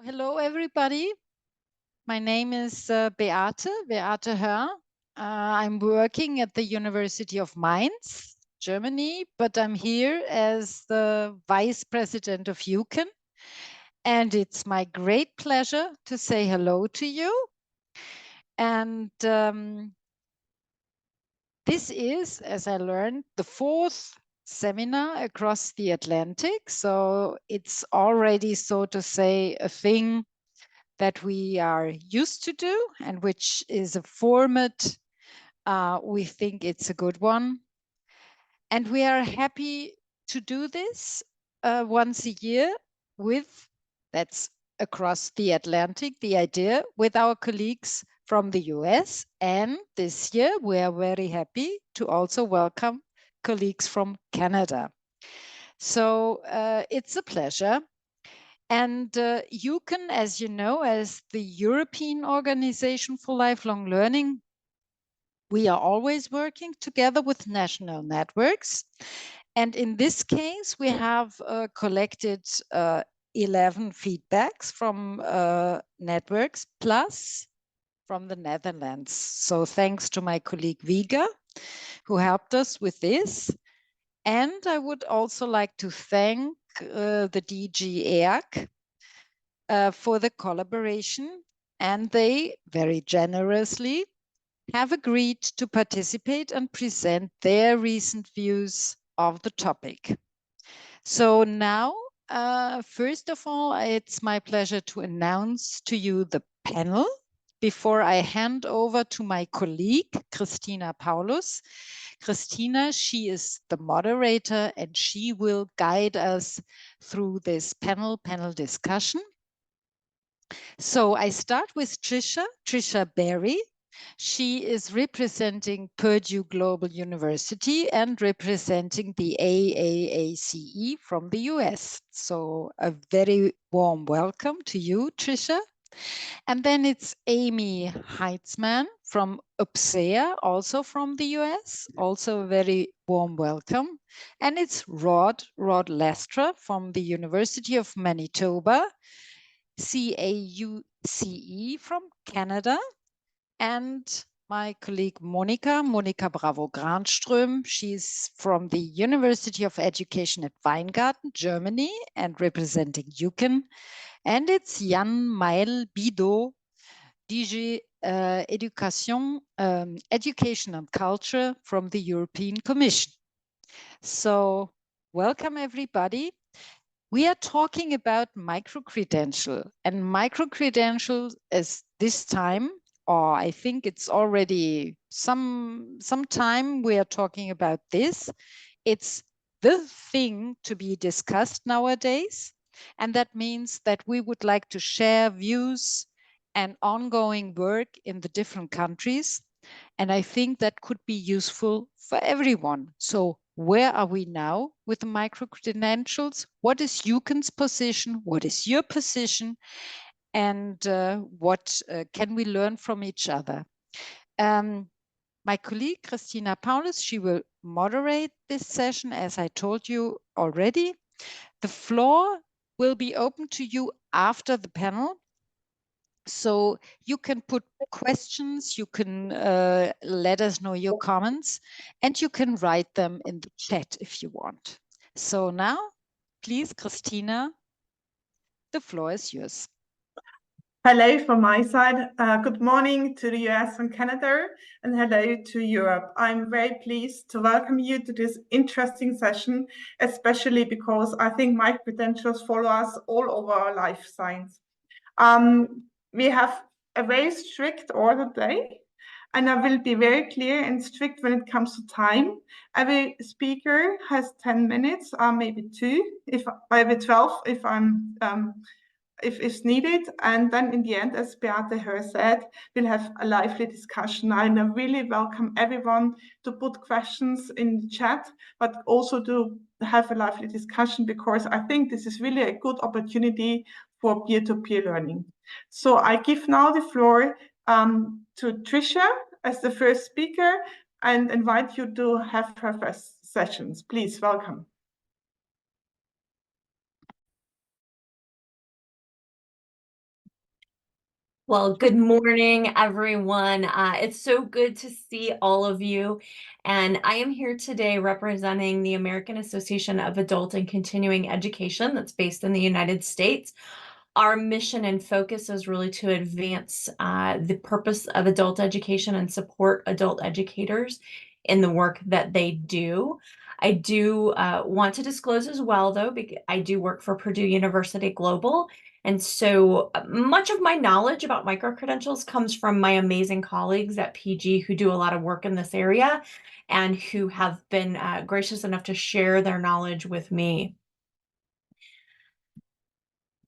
Hello, everybody. My name is Beate HÖRR. I'm working at the University of Mainz, Germany, but I'm here as the Vice President of EUCEN. And it's my great pleasure to say hello to you. And this is, as I learned, the fourth seminar across the Atlantic. So it's already, so to say, a thing that we are used to do and which is a format we think it's a good one. And we are happy to do this once a year that's across the Atlantic, the idea, with our colleagues from the US. And this year we are very happy to also welcome colleagues from Canada. So it's a pleasure. And EUCEN, as you know, as the European Organization for Lifelong Learning, we are always working together with national networks. And in this case, we have collected 11 feedbacks from networks, plus from the Netherlands. So thanks to my colleague Viga, who helped us with this. And I would also like to thank the DG EAC for the collaboration, and they very generously have agreed to participate and present their recent views of the topic. So now, first of all, it's my pleasure to announce to you the panel before I hand over to my colleague, Christina PAULUS. Christina, she is the moderator and she will guide us through this panel discussion. So I start with Tricia Berry. She is representing Purdue Global University and representing the AAACE from the US. So a very warm welcome to you, Tricia. And then it's Amy HEITZMAN from UPCEA, also from the US, also a very warm welcome. And it's Rod LASTRA from the University of Manitoba, CAUCE from Canada, and my colleague Monica BRAVO-GRANSTRÖM. She's from the University of Education at Weingarten, Germany, and representing EUCEN. And it's Yann-Maël BIDEAU, DG Education and Culture from the European Commission. So welcome, everybody. We are talking about microcredential, and microcredentials is this time, or I think it's already some time we are talking about this. It's the thing to be discussed nowadays. And that means that we would like to share views and ongoing work in the different countries. And I think that could be useful for everyone. So where are we now with the microcredentials? What is EUCEN's position? What is your position? And what can we learn from each other? My colleague, Christina PAULUS, she will moderate this session, as I told you already. The floor will be open to you after the panel. So you can put questions, you can let us know your comments, and you can write them in the chat if you want. So now, please, Christina, the floor is yours. Hello from my side. Good morning to the US and Canada, and hello to Europe. I'm very pleased to welcome you to this interesting session, especially because I think microcredentials follow us all over our life science. We have a very strict order today, and I will be very clear and strict when it comes to time. Every speaker has 10 minutes, maybe 2, maybe 12 if it's needed. And then in the end, as Beate HÖRR said, we'll have a lively discussion. And I really welcome everyone to put questions in the chat, but also to have a lively discussion, because I think this is really a good opportunity for peer-to-peer learning. So I give now the floor to Tricia as the first speaker and invite you to have her first sessions. Please, welcome. Well, good morning, everyone. It's so good to see all of you. And I am here today representing the American Association of Adult and Continuing Education that's based in the United States. Our mission and focus is really to advance the purpose of adult education and support adult educators in the work that they do. I do want to disclose as well, though, because I do work for Purdue University Global. And so much of my knowledge about microcredentials comes from my amazing colleagues at PG who do a lot of work in this area and who have been gracious enough to share their knowledge with me.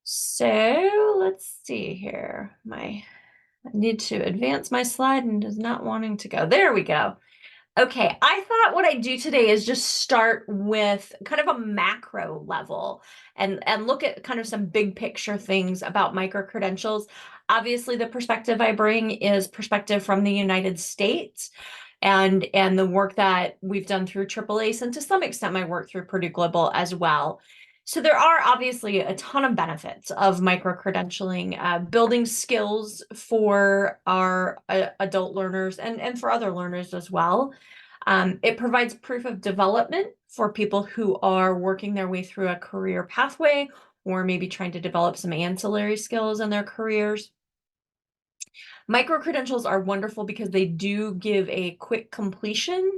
So let's see here. I need to advance my slide and is not wanting to go. There we go. Okay, I thought what I'd do today is just start with kind of a macro level and look at kind of some big picture things about microcredentials. Obviously, the perspective I bring is perspective from the United States and the work that we've done through AAACE and to some extent my work through Purdue Global as well. So there are obviously a ton of benefits of microcredentialing, building skills for our adult learners and for other learners as well. It provides proof of development for people who are working their way through a career pathway or maybe trying to develop some ancillary skills in their careers. Microcredentials are wonderful because they do give a quick completion.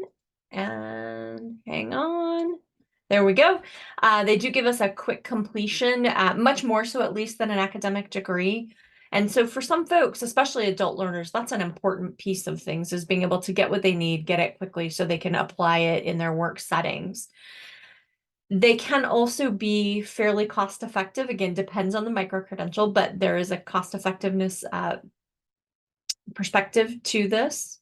And hang on. There we go. They do give us a quick completion, much more so at least than an academic degree. And so for some folks, especially adult learners, that's an important piece of things is being able to get what they need, get it quickly so they can apply it in their work settings. They can also be fairly cost effective. Again, depends on the microcredential, but there is a cost effectiveness perspective to this.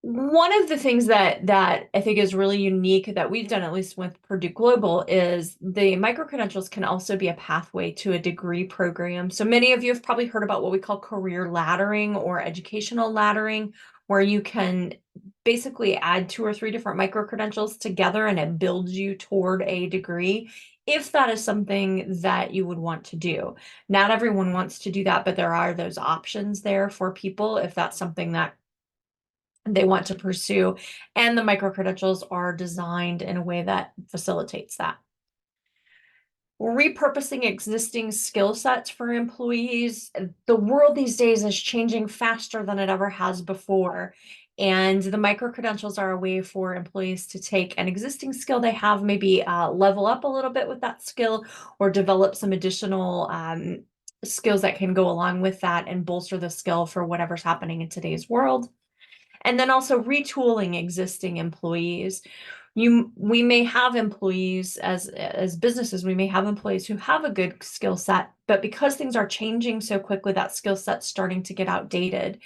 One of the things that I think is really unique that we've done, at least with Purdue Global, is the microcredentials can also be a pathway to a degree program. So many of you have probably heard about what we call career laddering or educational laddering, where you can basically add 2 or 3 different microcredentials together and it builds you toward a degree, if that is something that you would want to do. Not everyone wants to do that, but there are those options there for people if that's something that they want to pursue, and the microcredentials are designed in a way that facilitates that. Repurposing existing skill sets for employees. The world these days is changing faster than it ever has before, and the microcredentials are a way for employees to take an existing skill they have, maybe level up a little bit with that skill or develop some additional skills that can go along with that and bolster the skill for whatever's happening in today's world. And then also retooling existing employees. We may have employees as businesses, we may have employees who have a good skill set, but because things are changing so quickly, that skill set's starting to get outdated.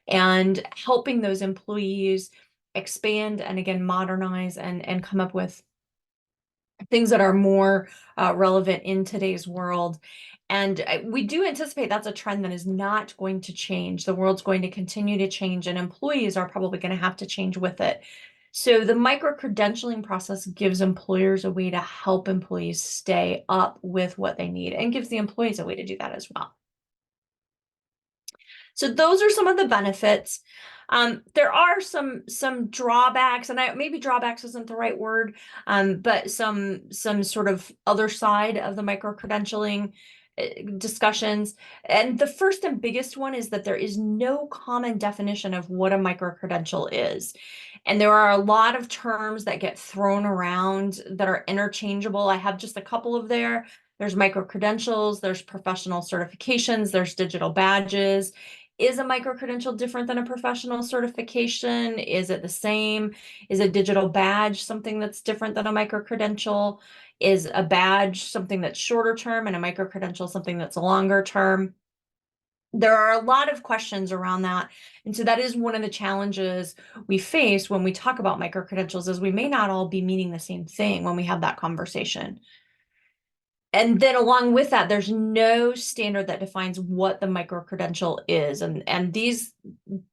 And helping those employees expand and again modernize and come up with things that are more relevant in today's world. And we do anticipate that's a trend that is not going to change. The world's going to continue to change and employees are probably going to have to change with it. So the micro-credentialing process gives employers a way to help employees stay up with what they need and gives the employees a way to do that as well. So those are some of the benefits. There are some drawbacks, and maybe drawbacks isn't the right word, but some sort of other side of the micro-credentialing discussions. And the first and biggest one is that there is no common definition of what a micro-credential is. And there are a lot of terms that get thrown around that are interchangeable. I have just a couple of there. There's micro-credentials, there's professional certifications, there's digital badges. Is a micro-credential different than a professional certification? Is it the same? Is a digital badge something that's different than a micro-credential? Is a badge something that's shorter term and a micro-credential something that's longer term? There are a lot of questions around that. And so that is one of the challenges we face when we talk about micro-credentials is we may not all be meaning the same thing when we have that conversation. And then along with that, there's no standard that defines what the micro-credential is. And these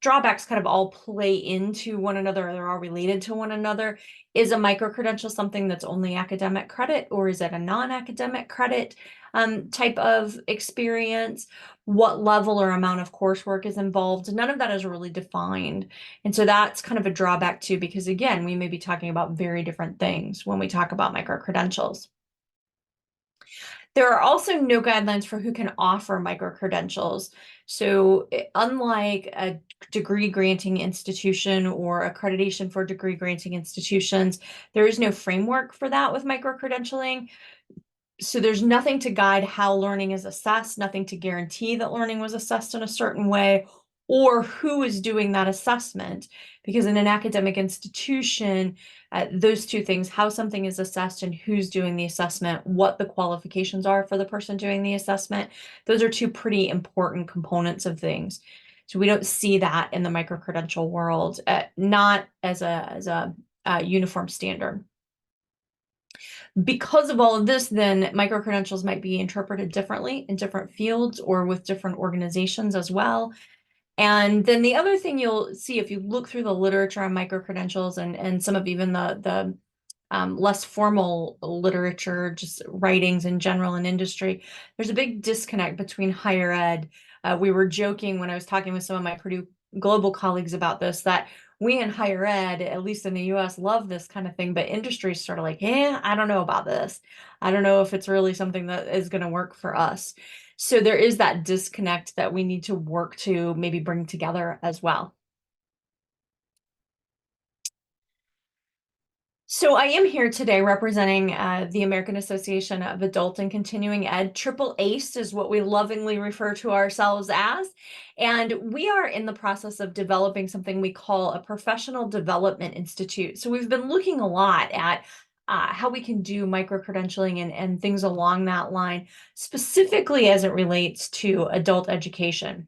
drawbacks kind of all play into one another. They're all related to one another. Is a micro-credential something that's only academic credit, or is it a non-academic credit type of experience? What level or amount of coursework is involved? None of that is really defined. And so that's kind of a drawback too, because again, we may be talking about very different things when we talk about micro-credentials. There are also no guidelines for who can offer micro-credentials. So unlike a degree granting institution or accreditation for degree granting institutions, there is no framework for that with micro-credentialing. So there's nothing to guide how learning is assessed, nothing to guarantee that learning was assessed in a certain way, or who is doing that assessment. Because in an academic institution, those two things, how something is assessed and who's doing the assessment, what the qualifications are for the person doing the assessment, those are two pretty important components of things. So we don't see that in the micro-credential world, not as a uniform standard. Because of all of this, then micro-credentials might be interpreted differently in different fields or with different organizations as well. And then the other thing you'll see if you look through the literature on micro-credentials and some of even the less formal literature, just writings in general in industry, there's a big disconnect between higher ed. We were joking when I was talking with some of my Purdue global colleagues about this, that we in higher ed, at least in the US, love this kind of thing, but industry is sort of like, I don't know about this. I don't know if it's really something that is going to work for us. So there is that disconnect that we need to work to maybe bring together as well. So I am here today representing the American Association of Adult and Continuing Ed. AAACE is what we lovingly refer to ourselves as. And we are in the process of developing something we call a professional development institute. So we've been looking a lot at how we can do micro-credentialing and things along that line, specifically as it relates to adult education.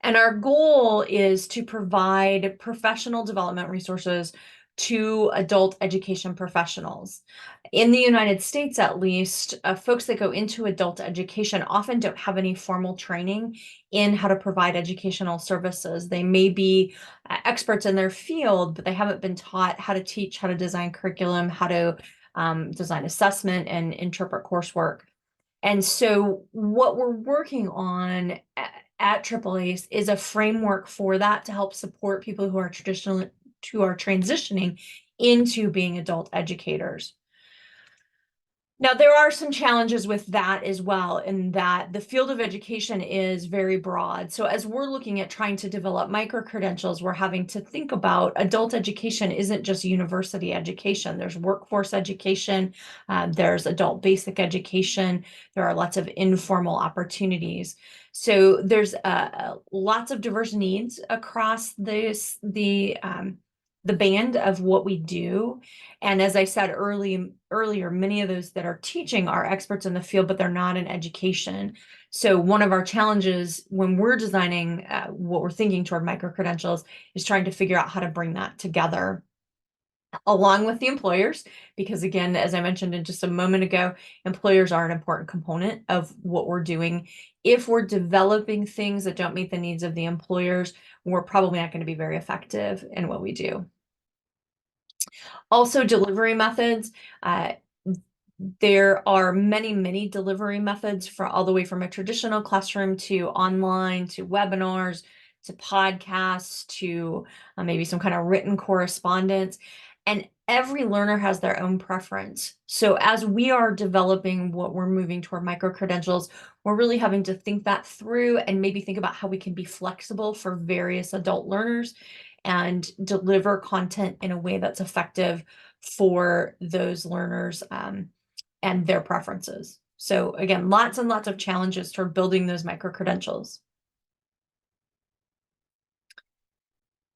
And our goal is to provide professional development resources to adult education professionals. In the United States, at least, folks that go into adult education often don't have any formal training in how to provide educational services. They may be experts in their field, but they haven't been taught how to teach, how to design curriculum, how to design assessment and interpret coursework. And so what we're working on at AAACE is a framework for that to help support people who are transitioning into being adult educators. Now, there are some challenges with that as well, in that the field of education is very broad. So as we're looking at trying to develop micro-credentials, we're having to think about adult education isn't just university education. There's workforce education, there's adult basic education, there are lots of informal opportunities. So there's lots of diverse needs across the band of what we do. And as I said earlier, many of those that are teaching are experts in the field, but they're not in education. So one of our challenges when we're designing what we're thinking toward micro-credentials is trying to figure out how to bring that together along with the employers, because again, as I mentioned in just a moment ago, employers are an important component of what we're doing. If we're developing things that don't meet the needs of the employers, we're probably not going to be very effective in what we do. Also, delivery methods. There are many delivery methods for all the way from a traditional classroom to online, to webinars, to podcasts, to maybe some kind of written correspondence. And every learner has their own preference. So as we are developing what we're moving toward micro-credentials, we're really having to think that through and maybe think about how we can be flexible for various adult learners and deliver content in a way that's effective for those learners and their preferences. So again, lots and lots of challenges toward building those micro-credentials.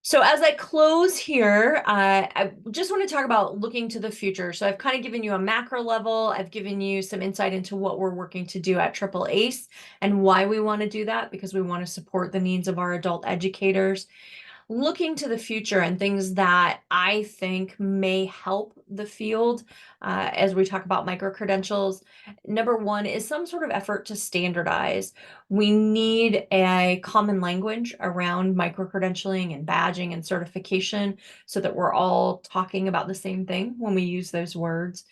So as I close here, I just want to talk about looking to the future. So I've kind of given you a macro level. I've given you some insight into what we're working to do at AAACE and why we want to do that, because we want to support the needs of our adult educators. Looking to the future and things that I think may help the field as we talk about micro-credentials. Number one is some sort of effort to standardize. We need a common language around micro-credentialing and badging and certification so that we're all talking about the same thing when we use those words.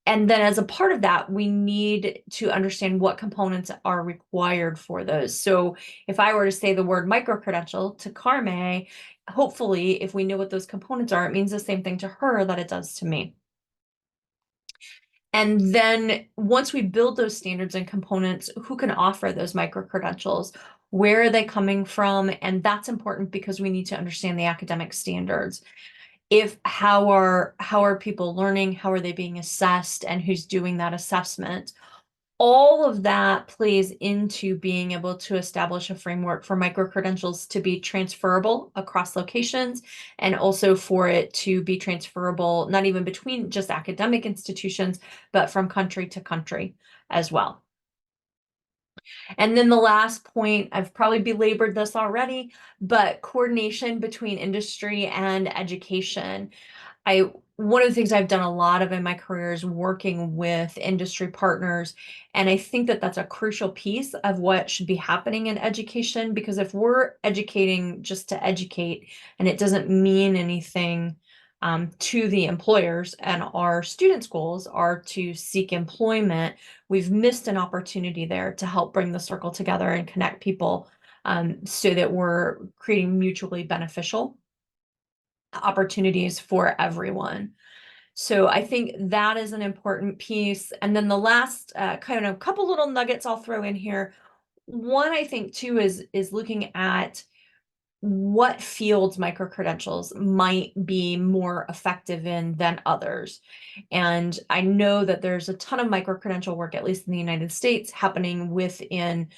And then as a part of that, we need to understand what components are required for those. So if I were to say the word micro-credential to Carme, hopefully if we know what those components are, it means the same thing to her that it does to me. And then once we build those standards and components, who can offer those micro-credentials? Where are they coming from? And that's important because we need to understand the academic standards. How are people learning? How are they being assessed? And who's doing that assessment? All of that plays into being able to establish a framework for micro-credentials to be transferable across locations, and also for it to be transferable, not even between just academic institutions, but from country to country as well. And then the last point, I've probably belabored this already, but coordination between industry and education. One of the things I've done a lot of in my career is working with industry partners. And I think that that's a crucial piece of what should be happening in education, because if we're educating just to educate and it doesn't mean anything to the employers, and our students' goals are to seek employment, we've missed an opportunity there to help bring the circle together and connect people so that we're creating mutually beneficial opportunities for everyone. So I think that is an important piece. And then the last kind of couple little nuggets I'll throw in here. One, I think too, is looking at what fields micro-credentials might be more effective in than others. And I know that there's a ton of micro-credential work, at least in the United States, happening within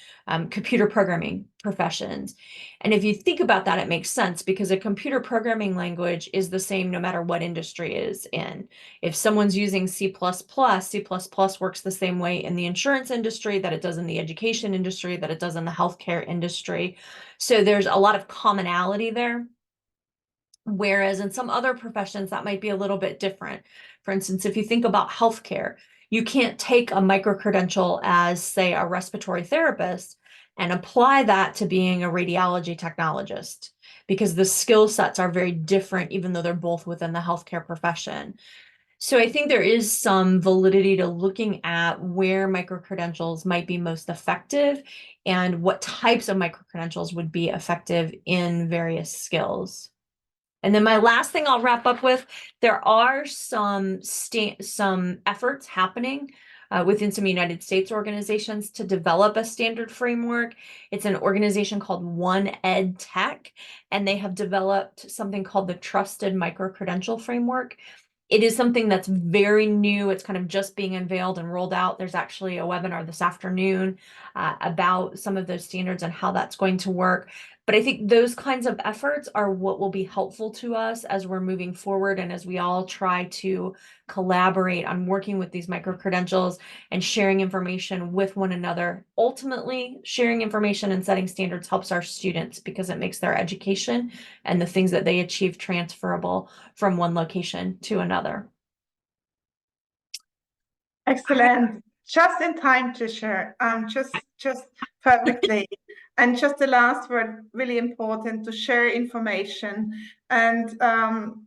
computer programming professions. And if you think about that, it makes sense, because a computer programming language is the same no matter what industry it is in. If someone's using C++, C++ works the same way in the insurance industry that it does in the education industry, that it does in the healthcare industry. So there's a lot of commonality there. Whereas in some other professions, that might be a little bit different. For instance, if you think about healthcare, you can't take a micro-credential as, say, a respiratory therapist and apply that to being a radiology technologist, because the skill sets are very different, even though they're both within the healthcare profession. So I think there is some validity to looking at where micro-credentials might be most effective and what types of micro-credentials would be effective in various skills. And then my last thing I'll wrap up with, there are some efforts happening within some United States organizations to develop a standard framework. It's an organization called One Ed Tech, and they have developed something called the Trusted Micro-Credential Framework. It is something that's very new. It's kind of just being unveiled and rolled out. There's actually a webinar this afternoon about some of those standards and how that's going to work. But I think those kinds of efforts are what will be helpful to us as we're moving forward, and as we all try to collaborate on working with these micro-credentials and sharing information with one another. Ultimately, sharing information and setting standards helps our students, because it makes their education and the things that they achieve transferable from one location to another. Excellent. Just in time, Tricia. Just perfectly. And just the last word, really important, to share information. And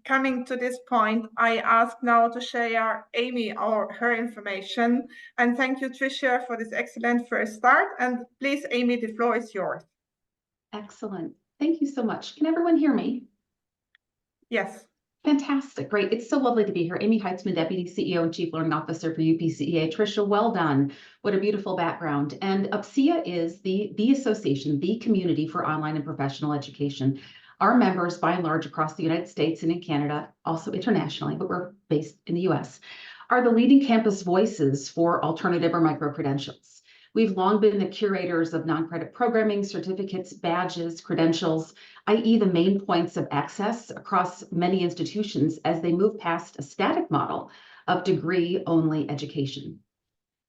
coming to this point, I ask now to share Amy or her information. And thank you, Tricia, for this excellent first start. And please, Amy, the floor is yours. Excellent. Thank you so much. Can everyone hear me? Yes. Fantastic. Great. It's so lovely to be here. Amy HEITZMAN, Deputy CEO and Chief Learning Officer for UPCEA. Tricia, well done. What a beautiful background. And UPCEA is the association, the community for online and professional education. Our members, by and large, across the United States and in Canada, also internationally, but we're based in the US, are the leading campus voices for alternative or micro-credentials. We've long been the curators of non-credit programming, certificates, badges, credentials, i.e. the main points of access across many institutions as they move past a static model of degree-only education.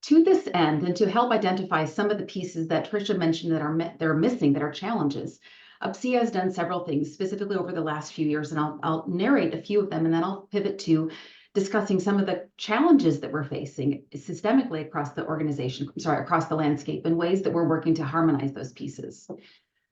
To this end, and to help identify some of the pieces that Tricia mentioned that are missing, that are challenges, UPCEA has done several things specifically over the last few years, and I'll narrate a few of them, and then I'll pivot to discussing some of the challenges that we're facing systemically across the organization, across the landscape, and ways that we're working to harmonize those pieces.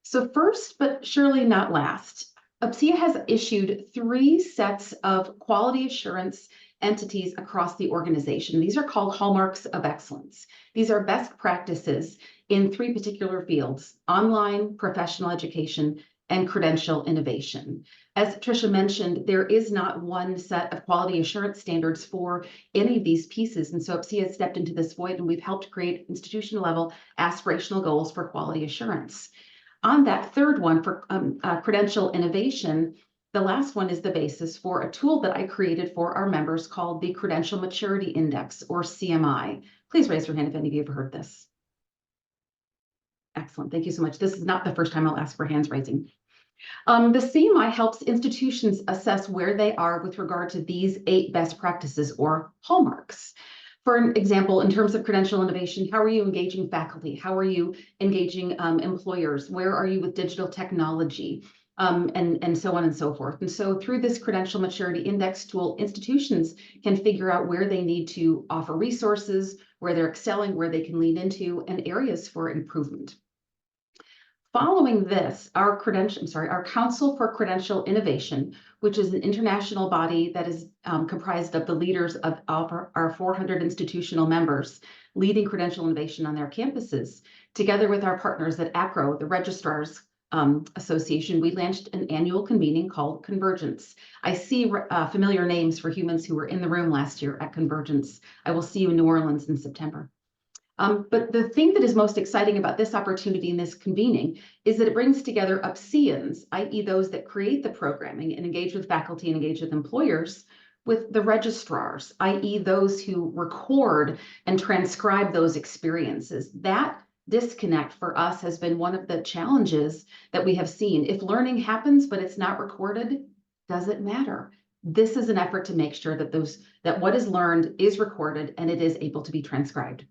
So first, but surely not last, UPCEA has issued 3 sets of quality assurance entities across the organization. These are called hallmarks of excellence. These are best practices in 3 particular fields: online, professional education, and credential innovation. As Tricia mentioned, there is not one set of quality assurance standards for any of these pieces. And so UPCEA has stepped into this void, and we've helped create institutional level aspirational goals for quality assurance. On that third one for credential innovation, the last one is the basis for a tool that I created for our members called the Credential Maturity Index, or CMI. Please raise your hand if any of you have heard this. Excellent, thank you so much. This is not the first time I'll ask for hands raising. The CMI helps institutions assess where they are with regard to these 8 best practices or hallmarks. For example, in terms of credential innovation, how are you engaging faculty? How are you engaging employers? Where are you with digital technology? And so on and so forth. And so through this Credential Maturity Index tool, institutions can figure out where they need to offer resources, where they're excelling, where they can lean into, and areas for improvement. Following this, our Council for Credential Innovation, which is an international body that is comprised of the leaders of our 400 institutional members leading credential innovation on their campuses, together with our partners at ACRO, the Registrars Association, we launched an annual convening called Convergence. I see familiar names for humans who were in the room last year at Convergence. I will see you in New Orleans in September. But the thing that is most exciting about this opportunity in this convening is that it brings together UPCEANs, i.e. those that create the programming and engage with faculty and engage with employers, with the registrars, i.e. those who record and transcribe those experiences. That disconnect for us has been one of the challenges that we have seen. If learning happens, but it's not recorded, does it matter? This is an effort to make sure that what is learned is recorded and it is able to be transcribed.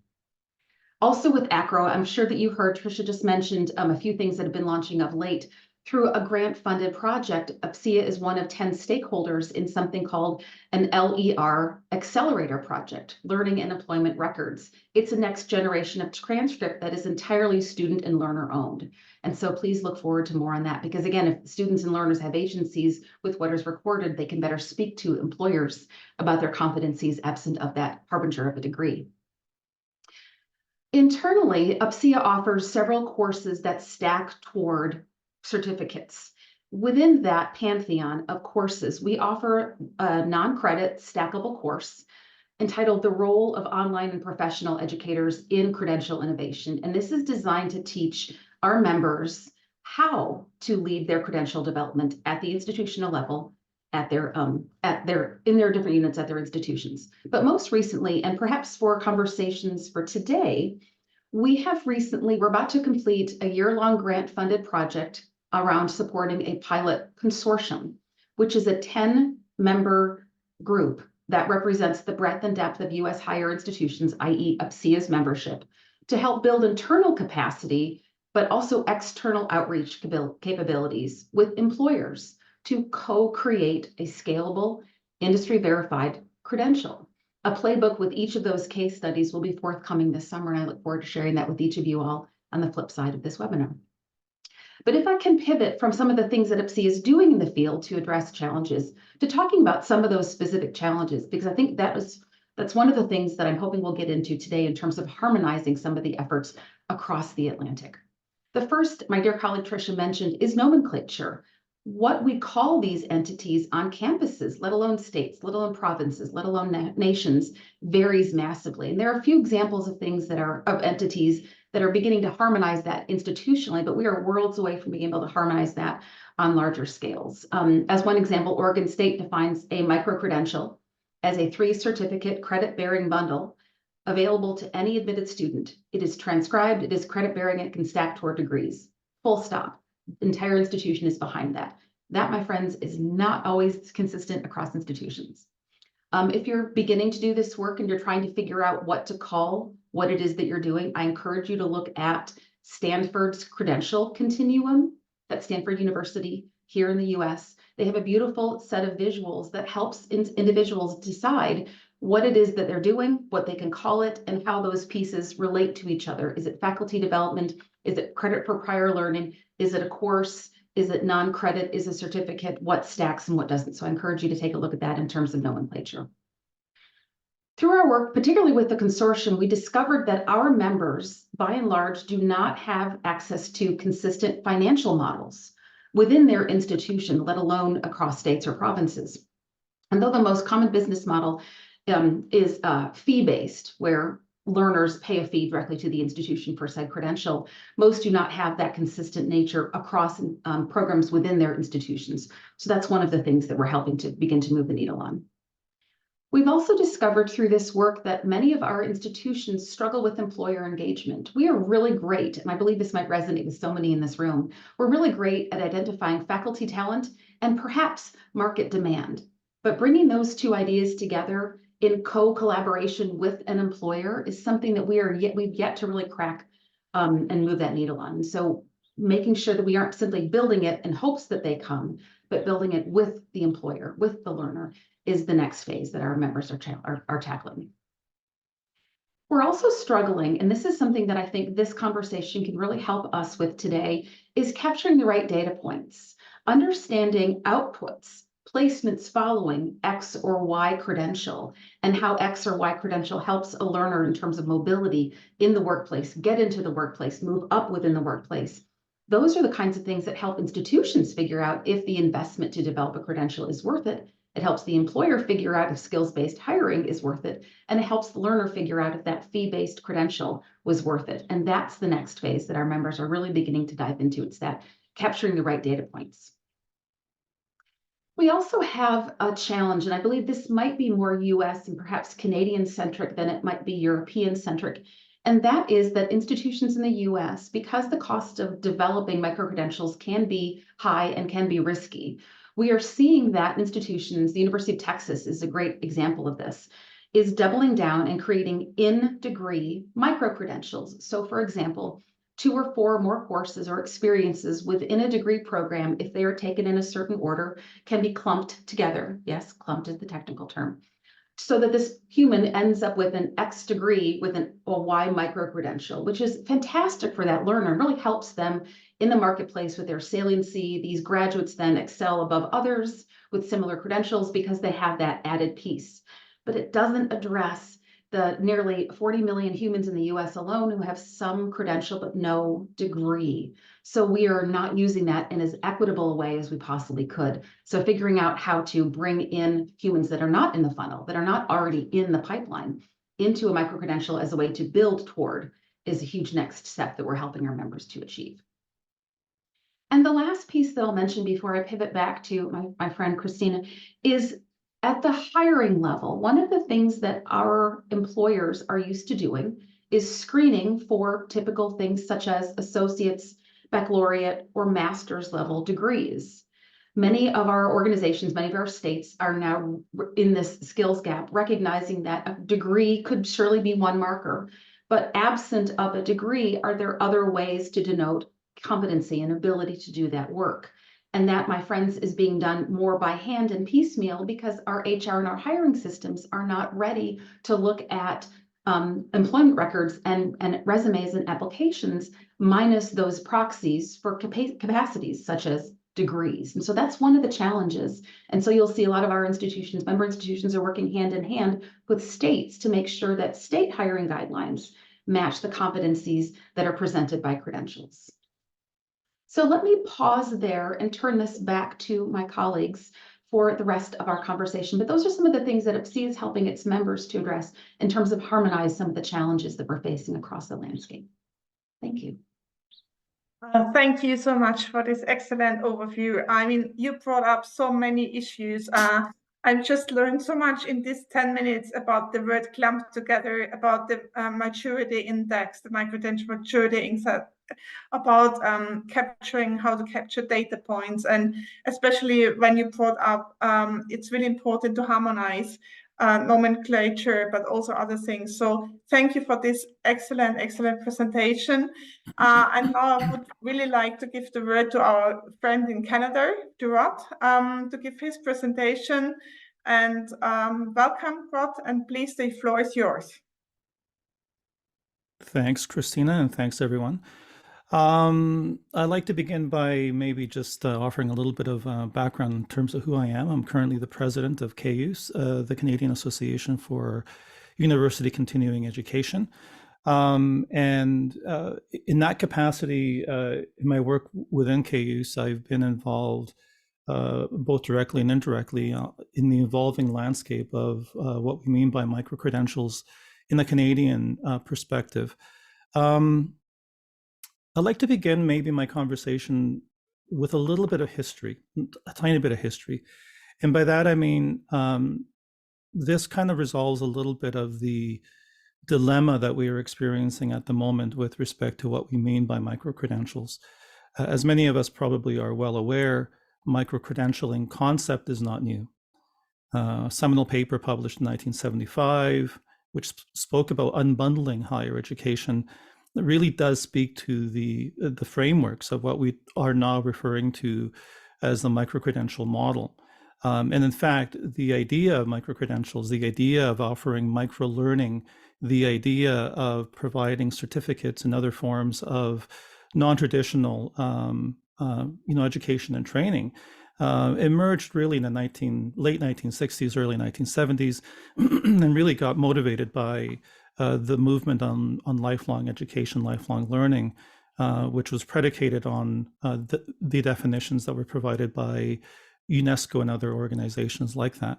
Also with ACRO, I'm sure that you heard Tricia just mentioned a few things that have been launching of late. Through a grant-funded project, UPCEA is one of 10 stakeholders in something called an LER Accelerator Project, Learning and Employment Records. It's a next generation of transcript that is entirely student and learner owned. And so please look forward to more on that, because again, if students and learners have agencies with what is recorded, they can better speak to employers about their competencies absent of that harbinger of a degree. Internally, UPCEA offers several courses that stack toward certificates. Within that pantheon of courses, we offer a non-credit stackable course entitled The Role of Online and Professional Educators in Credential Innovation. And this is designed to teach our members how to lead their credential development at the institutional level, in their different units at their institutions. But most recently, and perhaps for conversations for today, we're about to complete a year-long grant-funded project around supporting a pilot consortium, which is a 10-member group that represents the breadth and depth of U.S. higher institutions, i.e. UPCEA's membership, to help build internal capacity, but also external outreach capabilities with employers to co-create a scalable, industry-verified credential. A playbook with each of those case studies will be forthcoming this summer, and I look forward to sharing that with each of you all on the flip side of this webinar. But if I can pivot from some of the things that UPCEA is doing in the field to address challenges, to talking about some of those specific challenges, because I think that's one of the things that I'm hoping we'll get into today in terms of harmonizing some of the efforts across the Atlantic. The first, my dear colleague Tricia mentioned, is nomenclature. What we call these entities on campuses, let alone states, let alone provinces, let alone nations, varies massively. And there are a few examples of entities that are beginning to harmonize that institutionally, but we are worlds away from being able to harmonize that on larger scales. As one example, Oregon State defines a microcredential as a 3-certificate credit-bearing bundle available to any admitted student. It is transcribed, it is credit-bearing, it can stack toward degrees. Full stop. Entire institution is behind that. That, my friends, is not always consistent across institutions. If you're beginning to do this work and you're trying to figure out what to call what it is that you're doing, I encourage you to look at Stanford's credential continuum that Stanford University here in the US. They have a beautiful set of visuals that helps individuals decide what it is that they're doing, what they can call it, and how those pieces relate to each other. Is it faculty development? Is it credit for prior learning? Is it a course? Is it non-credit? Is a certificate? What stacks and what doesn't? So I encourage you to take a look at that in terms of nomenclature. Through our work, particularly with the consortium, we discovered that our members, by and large, do not have access to consistent financial models within their institution, let alone across states or provinces. And though the most common business model is fee-based, where learners pay a fee directly to the institution for said credential, most do not have that consistent nature across programs within their institutions. So that's one of the things that we're helping to begin to move the needle on. We've also discovered through this work that many of our institutions struggle with employer engagement. We are really great, and I believe this might resonate with so many in this room. We're really great at identifying faculty talent and perhaps market demand. But bringing those two ideas together in co-collaboration with an employer is something that we've yet to really crack and move that needle on. So making sure that we aren't simply building it in hopes that they come, but building it with the employer, with the learner, is the next phase that our members are tackling. We're also struggling, and this is something that I think this conversation can really help us with today, is capturing the right data points, understanding outputs, placements following X or Y credential, and how X or Y credential helps a learner in terms of mobility in the workplace, get into the workplace, move up within the workplace. Those are the kinds of things that help institutions figure out if the investment to develop a credential is worth it. It helps the employer figure out if skills-based hiring is worth it, and it helps the learner figure out if that fee-based credential was worth it. And that's the next phase that our members are really beginning to dive into. It's that capturing the right data points. We also have a challenge, and I believe this might be more US and perhaps Canadian-centric than it might be European-centric, and that is that institutions in the US, because the cost of developing microcredentials can be high and can be risky, we are seeing that institutions, the University of Texas is a great example of this, is doubling down and creating in-degree microcredentials. So for example, 2 or 4 more courses or experiences within a degree program, if they are taken in a certain order, can be clumped together. Yes, clumped is the technical term. So that this human ends up with an X degree with a Y microcredential, which is fantastic for that learner, really helps them in the marketplace with their saliency. These graduates then excel above others with similar credentials because they have that added piece. But it doesn't address the nearly 40 million humans in the US alone who have some credential but no degree. So we are not using that in as equitable a way as we possibly could. So figuring out how to bring in humans that are not in the funnel, that are not already in the pipeline, into a microcredential as a way to build toward is a huge next step that we're helping our members to achieve. And the last piece that I'll mention before I pivot back to my friend Christina is at the hiring level. One of the things that our employers are used to doing is screening for typical things such as associate's, baccalaureate, or master's level degrees. Many of our organizations, many of our states are now in this skills gap, recognizing that a degree could surely be one marker, but absent of a degree, are there other ways to denote competency and ability to do that work? And that, my friends, is being done more by hand and piecemeal because our HR and our hiring systems are not ready to look at employment records and resumes and applications minus those proxies for capacities such as degrees. And so that's one of the challenges. And so you'll see a lot of our institutions, member institutions, are working hand in hand with states to make sure that state hiring guidelines match the competencies that are presented by credentials. So let me pause there and turn this back to my colleagues for the rest of our conversation. But those are some of the things that UPCEA is helping its members to address in terms of harmonize some of the challenges that we're facing across the landscape. Thank you. Thank you so much for this excellent overview. I mean, you brought up so many issues. I've just learned so much in these 10 minutes about the word clumped together, about the maturity index, the microcredential maturity index, about capturing how to capture data points, and especially when you brought up it's really important to harmonize nomenclature, but also other things. So thank you for this excellent presentation. And now I would really like to give the word to our friend in Canada, Rod, to give his presentation. And welcome, Rod, and please, the floor is yours. Thanks, Christina, and thanks, everyone. I'd like to begin by maybe just offering a little bit of background in terms of who I am. I'm currently the president of CAUCE, the Canadian Association for University Continuing Education. And in that capacity, in my work within CAUCE, I've been involved both directly and indirectly in the evolving landscape of what we mean by micro-credentials in the Canadian perspective. I'd like to begin maybe my conversation with a little bit of history, a tiny bit of history. And by that, I mean, this kind of resolves a little bit of the dilemma that we are experiencing at the moment with respect to what we mean by micro-credentials. As many of us probably are well aware, micro-credentialing concept is not new. A seminal paper published in 1975, which spoke about unbundling higher education, it really does speak to the frameworks of what we are now referring to as the micro-credential model. And in fact, the idea of micro-credentials, the idea of offering micro-learning, the idea of providing certificates and other forms of non-traditional education and training emerged really in the late 1960s, early 1970s, and really got motivated by the movement on lifelong education, lifelong learning, which was predicated on the definitions that were provided by UNESCO and other organizations like that.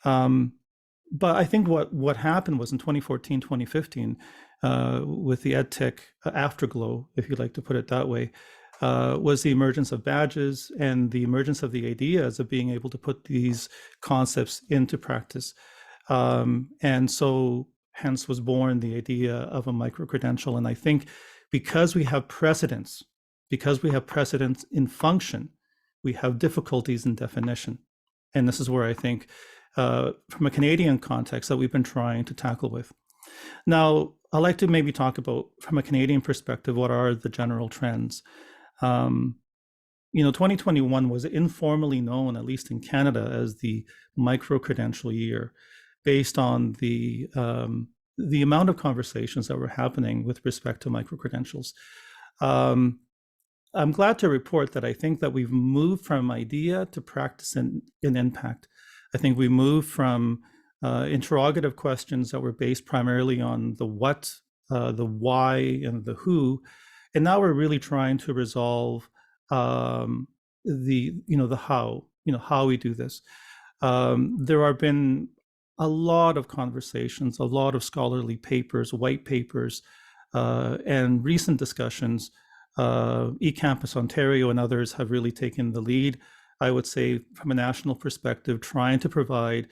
But I think what happened was in 2014, 2015, with the EdTech afterglow, if you like to put it that way, was the emergence of badges and the emergence of the ideas of being able to put these concepts into practice. And so hence was born the idea of a micro-credential. And I think because we have precedents in function, we have difficulties in definition. And this is where I think, from a Canadian context, that we've been trying to tackle with. Now, I'd like to maybe talk about, from a Canadian perspective, what are the general trends? 2021 was informally known, at least in Canada, as the micro-credential year, based on the amount of conversations that were happening with respect to micro-credentials. I'm glad to report that I think that we've moved from idea to practice and impact. I think we moved from interrogative questions that were based primarily on the what, the why, and the who, and now we're really trying to resolve the how, how we do this. There have been a lot of conversations, a lot of scholarly papers, white papers, and recent discussions. eCampus Ontario and others have really taken the lead, I would say, from a national perspective, trying to provide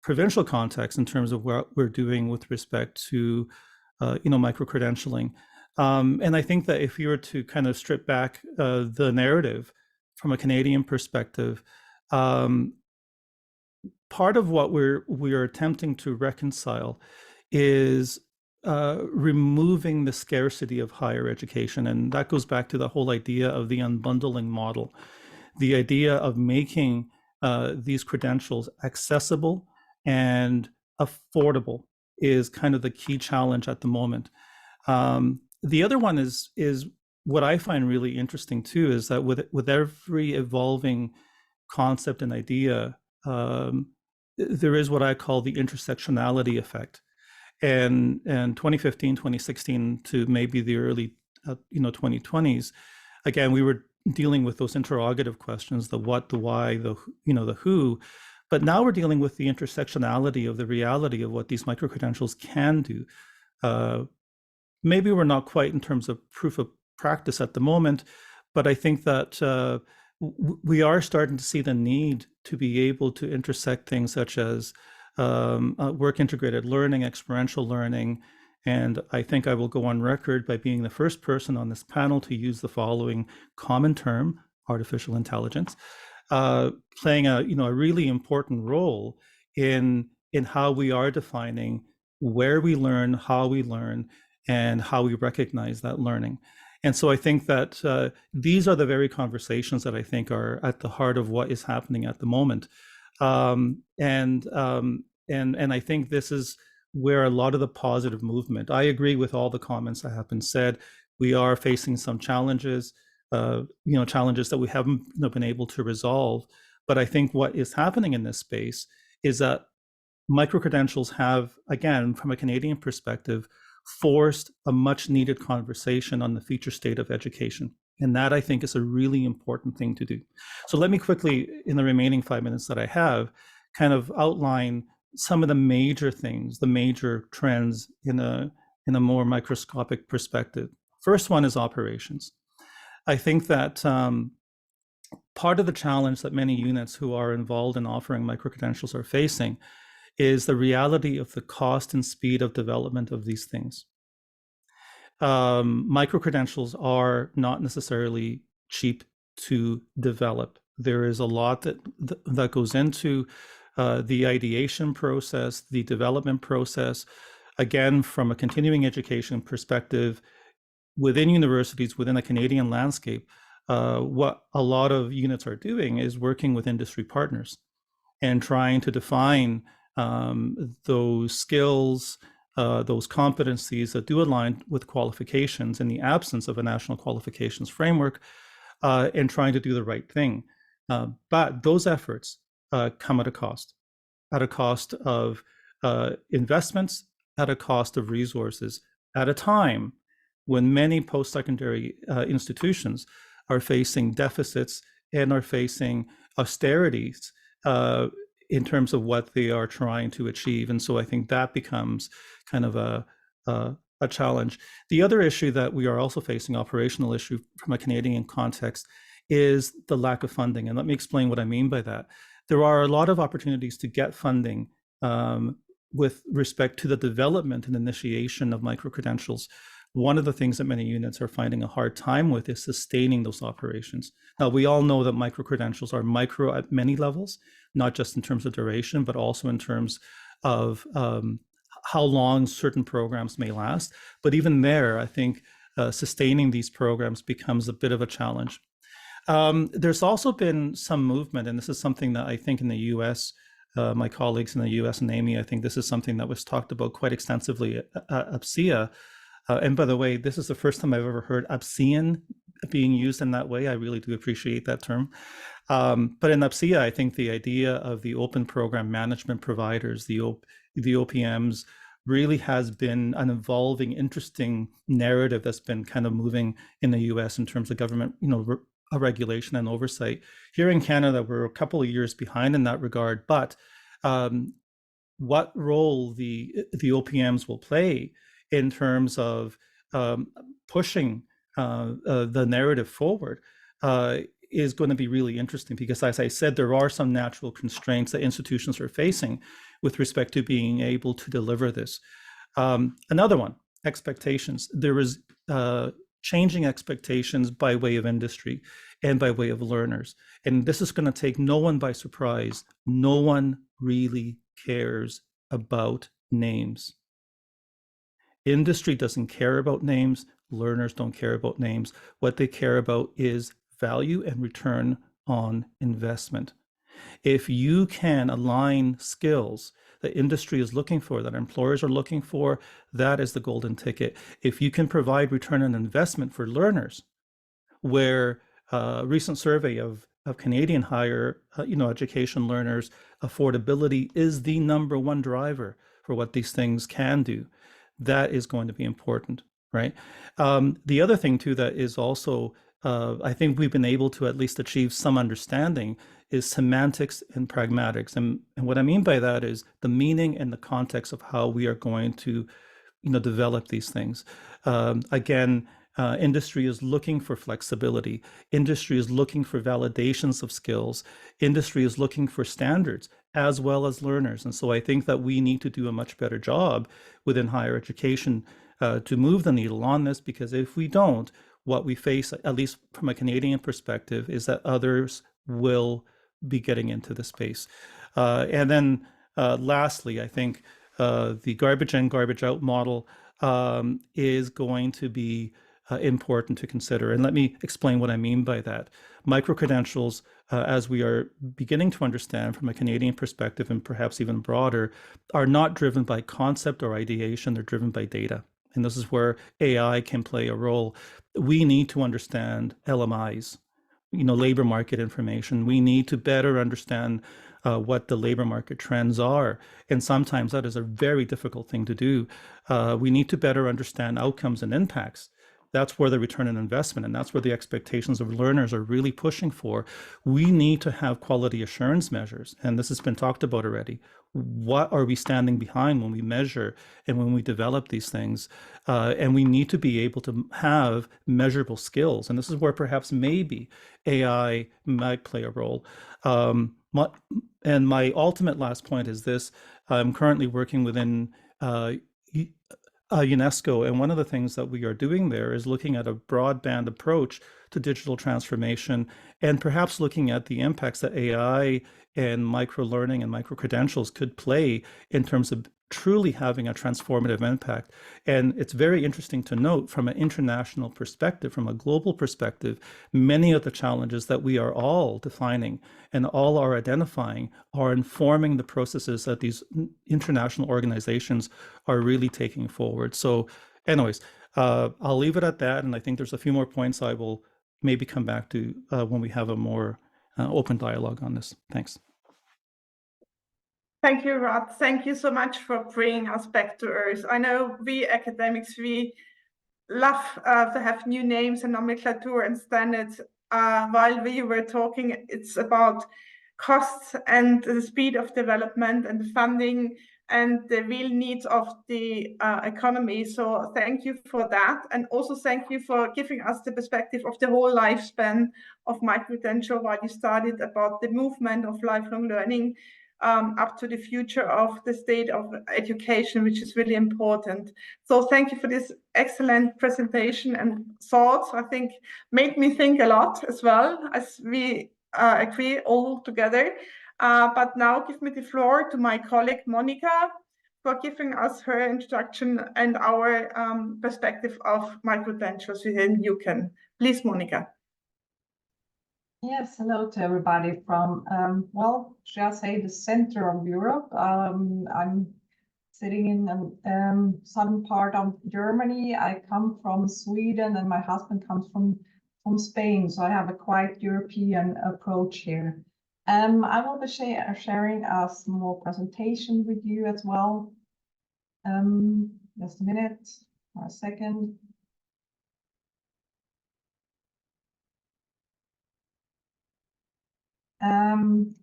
provincial context in terms of what we're doing with respect to, micro-credentialing. And I think that if you were to kind of strip back the narrative from a Canadian perspective, part of what we're attempting to reconcile is removing the scarcity of higher education. And that goes back to the whole idea of the unbundling model, the idea of making these credentials accessible and affordable is kind of the key challenge at the moment. The other one is what I find really interesting too, is that with every evolving concept and idea, there is what I call the intersectionality effect. And 2015, 2016 to maybe the early 2020s, again, we were dealing with those interrogative questions, the what, the why, the who, but now we're dealing with the intersectionality of the reality of what these micro-credentials can do. Maybe we're not quite in terms of proof of practice at the moment, but I think that we are starting to see the need to be able to intersect things such as work integrated learning, experiential learning. And I think I will go on record by being the first person on this panel to use the following common term, artificial intelligence, playing a really important role in in how we are defining where we learn, how we learn, and how we recognize that learning. And so I think that these are the very conversations that I think are at the heart of what is happening at the moment. And I think this is where a lot of the positive movement, I agree with all the comments that have been said. We are facing some challenges, challenges that we haven't been able to resolve. But I think what is happening in this space is that micro-credentials have, again, from a Canadian perspective, forced a much needed conversation on the future state of education. And that, I think, is a really important thing to do. So let me quickly, in the remaining 5 minutes that I have, kind of outline some of the major things, the major trends in a more microscopic perspective. First one is operations. I think that part of the challenge that many units who are involved in offering micro-credentials are facing is the reality of the cost and speed of development of these things. Micro-credentials are not necessarily cheap to develop. There is a lot that goes into the ideation process, the development process. Again, from a continuing education perspective, within universities, within a Canadian landscape, what a lot of units are doing is working with industry partners and trying to define those skills, those competencies that do align with qualifications in the absence of a national qualifications framework, and trying to do the right thing. But those efforts come at a cost of investments, at a cost of resources, at a time when many post-secondary institutions are facing deficits and are facing austerities in terms of what they are trying to achieve. And so I think that becomes kind of a challenge. The other issue that we are also facing, operational issue from a Canadian context, is the lack of funding. And let me explain what I mean by that. There are a lot of opportunities to get funding with respect to the development and initiation of micro-credentials. One of the things that many units are finding a hard time with is sustaining those operations. Now, we all know that micro-credentials are micro at many levels, not just in terms of duration, but also in terms of how long certain programs may last. But even there, I think sustaining these programs becomes a bit of a challenge. There's also been some movement, and this is something that I think in the US, my colleagues in the US and AAMI, I think this is something that was talked about quite extensively at UPCEA. And by the way, this is the first time I've ever heard UPCEAN being used in that way. I really do appreciate that term. But in UPCEA, I think the idea of the open program management providers, the OPMs, really has been an evolving, interesting narrative that's been kind of moving in the US in terms of government, regulation and oversight. Here in Canada, we're a couple of years behind in that regard, but what role the OPMs will play in terms of pushing the narrative forward is going to be really interesting, because as I said, there are some natural constraints that institutions are facing with respect to being able to deliver this. Another one, expectations. There is changing expectations by way of industry and by way of learners. And this is going to take no one by surprise. No one really cares about names. Industry doesn't care about names. Learners don't care about names. What they care about is value and return on investment. If you can align skills that industry is looking for, that employers are looking for, that is the golden ticket. If you can provide return on investment for learners, where a recent survey of Canadian higher education learners, affordability is the #1 driver for what these things can do, that is going to be important, right? The other thing too that is also, I think we've been able to at least achieve some understanding, is semantics and pragmatics. And what I mean by that is the meaning and the context of how we are going to develop these things. Again, industry is looking for flexibility. Industry is looking for validations of skills. Industry is looking for standards as well as learners. And so I think that we need to do a much better job within higher education to move the needle on this, because if we don't, what we face, at least from a Canadian perspective, is that others will be getting into the space. And then Lastly, I think the garbage in, garbage out model is going to be important to consider. And let me explain what I mean by that. Micro-credentials, as we are beginning to understand from a Canadian perspective and perhaps even broader, are not driven by concept or ideation, they're driven by data. And this is where AI can play a role. We need to understand LMIs, labor market information. We need to better understand what the labor market trends are. And sometimes that is a very difficult thing to do. We need to better understand outcomes and impacts. That's where the return on investment, and that's where the expectations of learners are really pushing for. We need to have quality assurance measures, and this has been talked about already. What are we standing behind when we measure and when we develop these things? And we need to be able to have measurable skills, and this is where perhaps maybe AI might play a role. And my ultimate last point is this. I'm currently working within UNESCO, and one of the things that we are doing there is looking at a broadband approach to digital transformation, and perhaps looking at the impacts that AI and micro-learning and micro-credentials could play in terms of truly having a transformative impact. And it's very interesting to note from an international perspective, from a global perspective, many of the challenges that we are all defining and all are identifying are informing the processes that these international organizations are really taking forward. So anyways, I'll leave it at that. And I think there's a few more points I will maybe come back to when we have a more open dialogue on this. Thanks. Thank you, Rod. Thank you so much for bringing us back to earth. I know we academics, we love to have new names and nomenclature and standards. While we were talking, it's about costs and the speed of development and the funding and the real needs of the economy. So thank you for that. And also thank you for giving us the perspective of the whole lifespan of micro-credential, while you started about the movement of lifelong learning up to the future of the state of education, which is really important. So thank you for this excellent presentation and thoughts. I think made me think a lot as well, as we agree all together. But now give me the floor to my colleague Monica for giving us her introduction and our perspective of micro-credentials within UCAN. Please, Monica. Yes, hello to everybody from, well, shall I say the center of Europe. I'm sitting in the southern part of Germany. I come from Sweden and my husband comes from Spain, so I have a quite European approach here. I will be sharing a small presentation with you as well. Just a minute or a second. And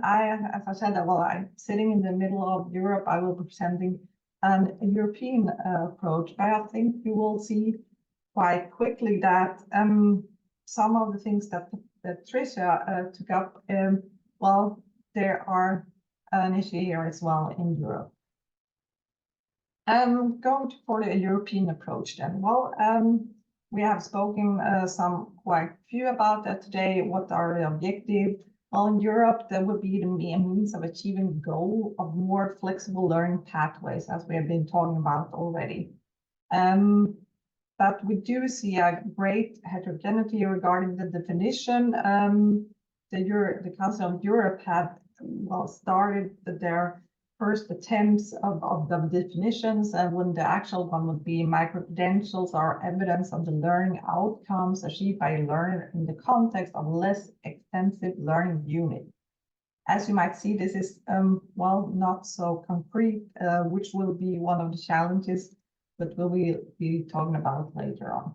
as I said, well, I'm sitting in the middle of Europe. I will be presenting a European approach. But I think you will see quite quickly that some of the things that Tricia took up, well, there are an issue here as well in Europe. Going for the European approach then. Well, we have spoken some quite few about that today. What are the objectives? Well, in Europe, there would be the means of achieving the goal of more flexible learning pathways, as we have been talking about already. But we do see a great heterogeneity regarding the definition. The Council of Europe had, well, started their first attempts of the definitions, and when the actual one would be micro-credentials are evidence of the learning outcomes achieved by a learner in the context of less extensive learning unit. As you might see, this is, well, not so concrete, which will be one of the challenges, but we'll be talking about later on.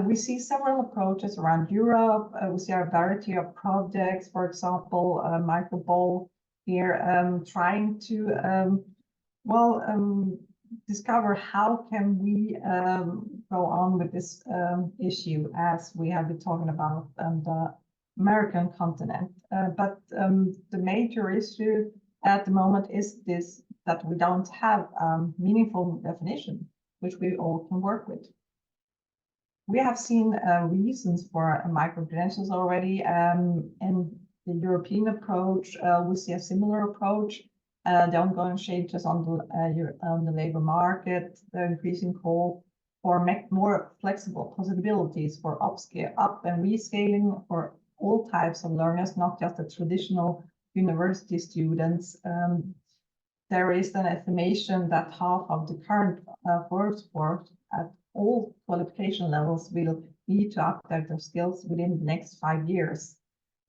We see several approaches around Europe. We see a variety of projects, for example, MicroBall here, trying to, discover how can we go on with this issue, as we have been talking about the American continent. But the major issue at the moment is this, that we don't have a meaningful definition, which we all can work with. We have seen reasons for micro-credentials already, and the European approach, we see a similar approach. the ongoing changes on the labor market, the increasing call for more flexible possibilities for up and rescaling for all types of learners, not just the traditional university students. There is an estimation that half of the current workforce at all qualification levels will need to update their skills within the next 5 years.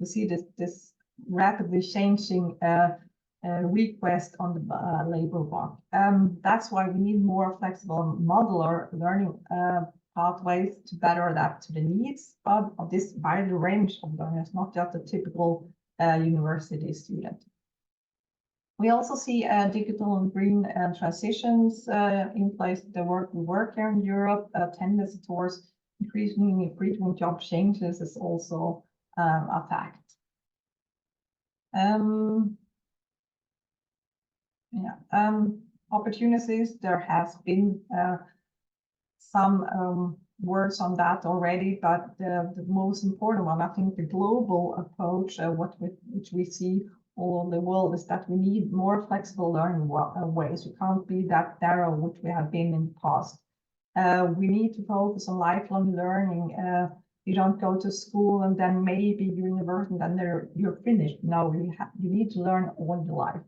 We see this rapidly changing request on the labor market. That's why we need more flexible modular learning pathways to better adapt to the needs of this wide range of learners, not just a typical university student. We also see digital and green transitions in place. The work we work here in Europe, tendency towards increasingly frequent job changes is also a fact. Opportunities, there has been some words on that already, but the most important one, I think the global approach, which we see all over the world, is that we need more flexible learning ways. We can't be that narrow, which we have been in the past. We need to focus on lifelong learning. You don't go to school and then maybe university and then you're finished. No, you need to learn all your life.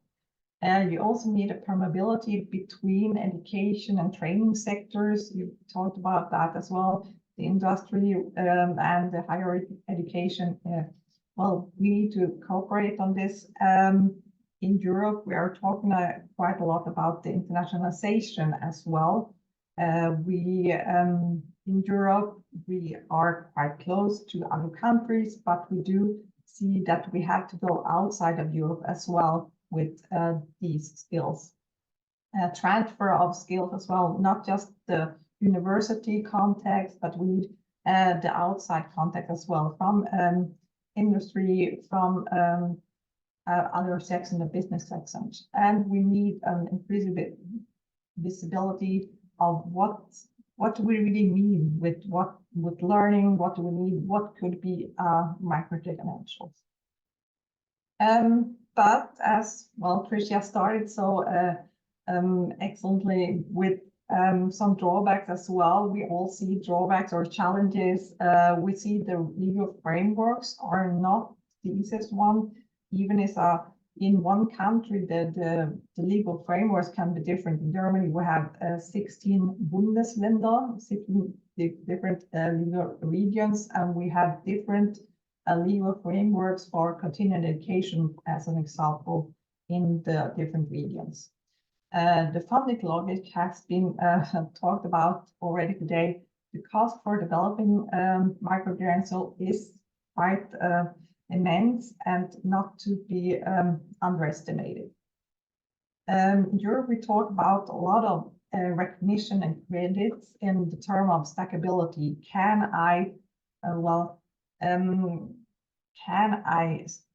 And you also need a permeability between education and training sectors. You talked about that as well, the industry and the higher education. Well, we need to cooperate on this. In Europe, we are talking quite a lot about the internationalization as well. In Europe, we are quite close to other countries, but we do see that we have to go outside of Europe as well with these skills. Transfer of skills as well, not just the university context, but we need the outside context as well, from industry, from other sectors in the business sectors. And we need an increasing visibility of what do we really mean with learning, what do we need, what could be micro-credentials. But as well, Tricia started so excellently with some drawbacks as well. We all see drawbacks or challenges. We see the legal frameworks are not the easiest one. Even if in one country, the legal frameworks can be different. In Germany, we have 16 Bundesländer, 16 different legal regions, and we have different legal frameworks for continuing education, as an example, in the different regions. The funding logic has been talked about already today. The cost for developing microcredential is quite immense and not to be underestimated. In Europe, we talk about a lot of recognition and credits in the term of stackability. Can I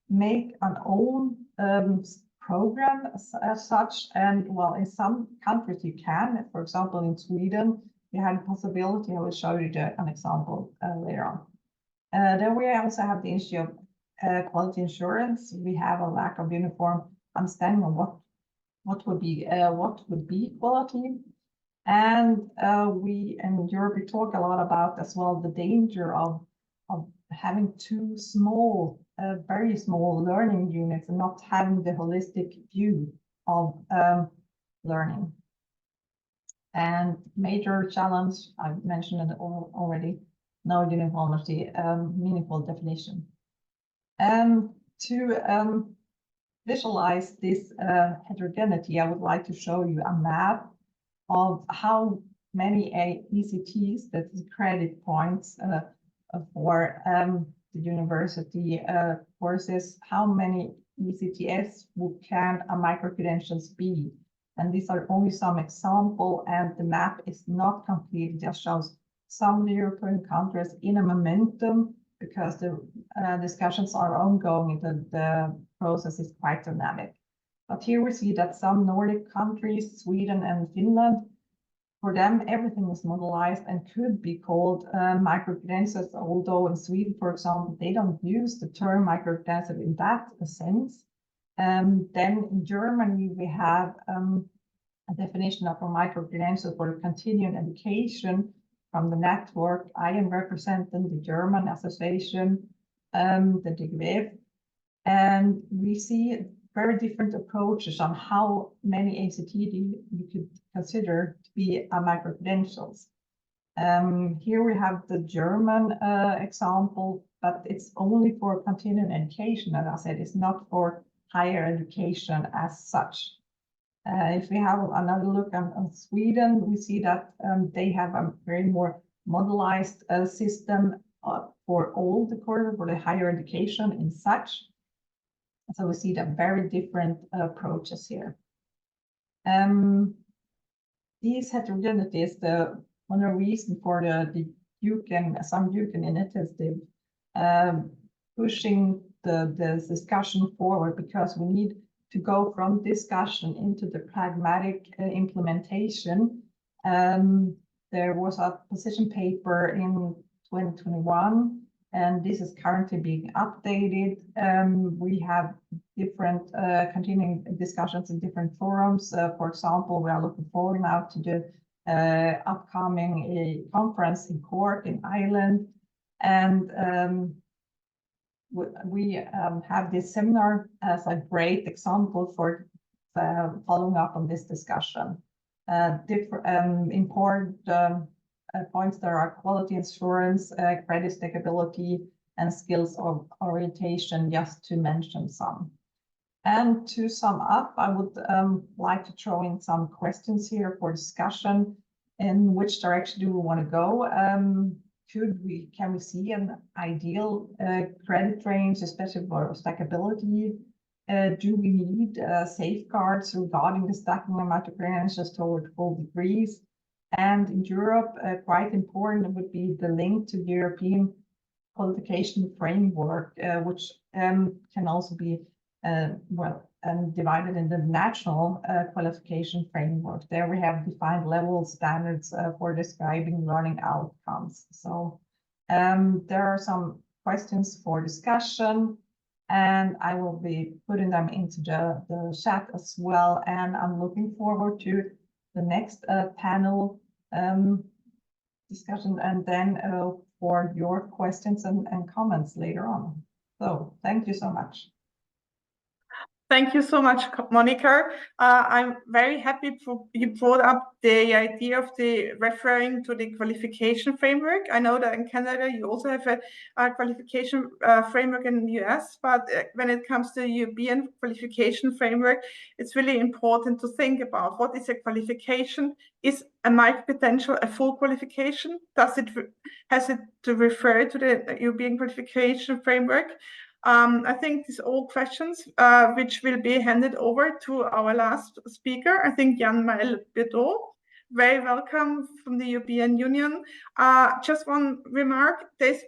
make an own program as such? And well, in some countries you can. For example, in Sweden, you have the possibility. I will show you an example later on. Then we also have the issue of quality assurance. We have a lack of uniform understanding of what would be quality. And we in Europe, we talk a lot about as well the danger of having too small, very small learning units and not having the holistic view of learning. And major challenge, I've mentioned it already, no uniformity, meaningful definition. To visualize this heterogeneity, I would like to show you a map of how many ECTs, that is credit points, for the university courses, how many ECTS can a micro-credentials be? And these are only some example, and the map is not complete. It just shows some of the European countries in a momentum, because the discussions are ongoing. The process is quite dynamic. But here we see that some Nordic countries, Sweden and Finland, for them, everything is modelized and could be called micro-credentials, although in Sweden, for example, they don't use the term micro-credential in that sense. Then in Germany, we have a definition of a micro-credential for continuing education from the network. I am representing the German association, the DGWF, and we see very different approaches on how many ACTD you could consider to be a micro-credentials. Here we have the German example, but it's only for continuing education, and I said it's not for higher education as such. If we have another look on Sweden, we see that they have a very more modelized system for all the courses for the higher education in such. So we see that very different approaches here. These heterogeneities, one of the reasons for the UCEN, some UCEN initiative pushing the discussion forward, because we need to go from discussion into the pragmatic implementation. There was a position paper in 2021, and this is currently being updated. We have different continuing discussions in different forums. For example, we are looking forward now to the upcoming conference in Cork in Ireland, and we have this seminar as a great example for following up on this discussion. Different important points there are quality assurance, credit stackability, and skills of orientation, just to mention some. And to sum up, I would like to throw in some questions here for discussion. In which direction do we want to go? Can we see an ideal credit range, especially for stackability? Do we need safeguards regarding the stacking of micro-credentials toward full degrees? And in Europe, quite important would be the link to the European qualification framework, which can also be divided into national qualification framework. There we have defined level standards for describing learning outcomes. So there are some questions for discussion, and I will be putting them into the chat as well. And I'm looking forward to the next panel discussion, and then for your questions and comments later on. So thank you so much. Thank you so much, Monica. I'm very happy you brought up the idea of the referring to the qualification framework. I know that in Canada, you also have a qualification framework in the US, but when it comes to the European qualification framework, it's really important to think about what is a qualification. Is a micro-credential a full qualification? Has it to refer to the European qualification framework? I think these are all questions which will be handed over to our last speaker, I think Yann-Maël. Very welcome from the European Union. Just one remark, there's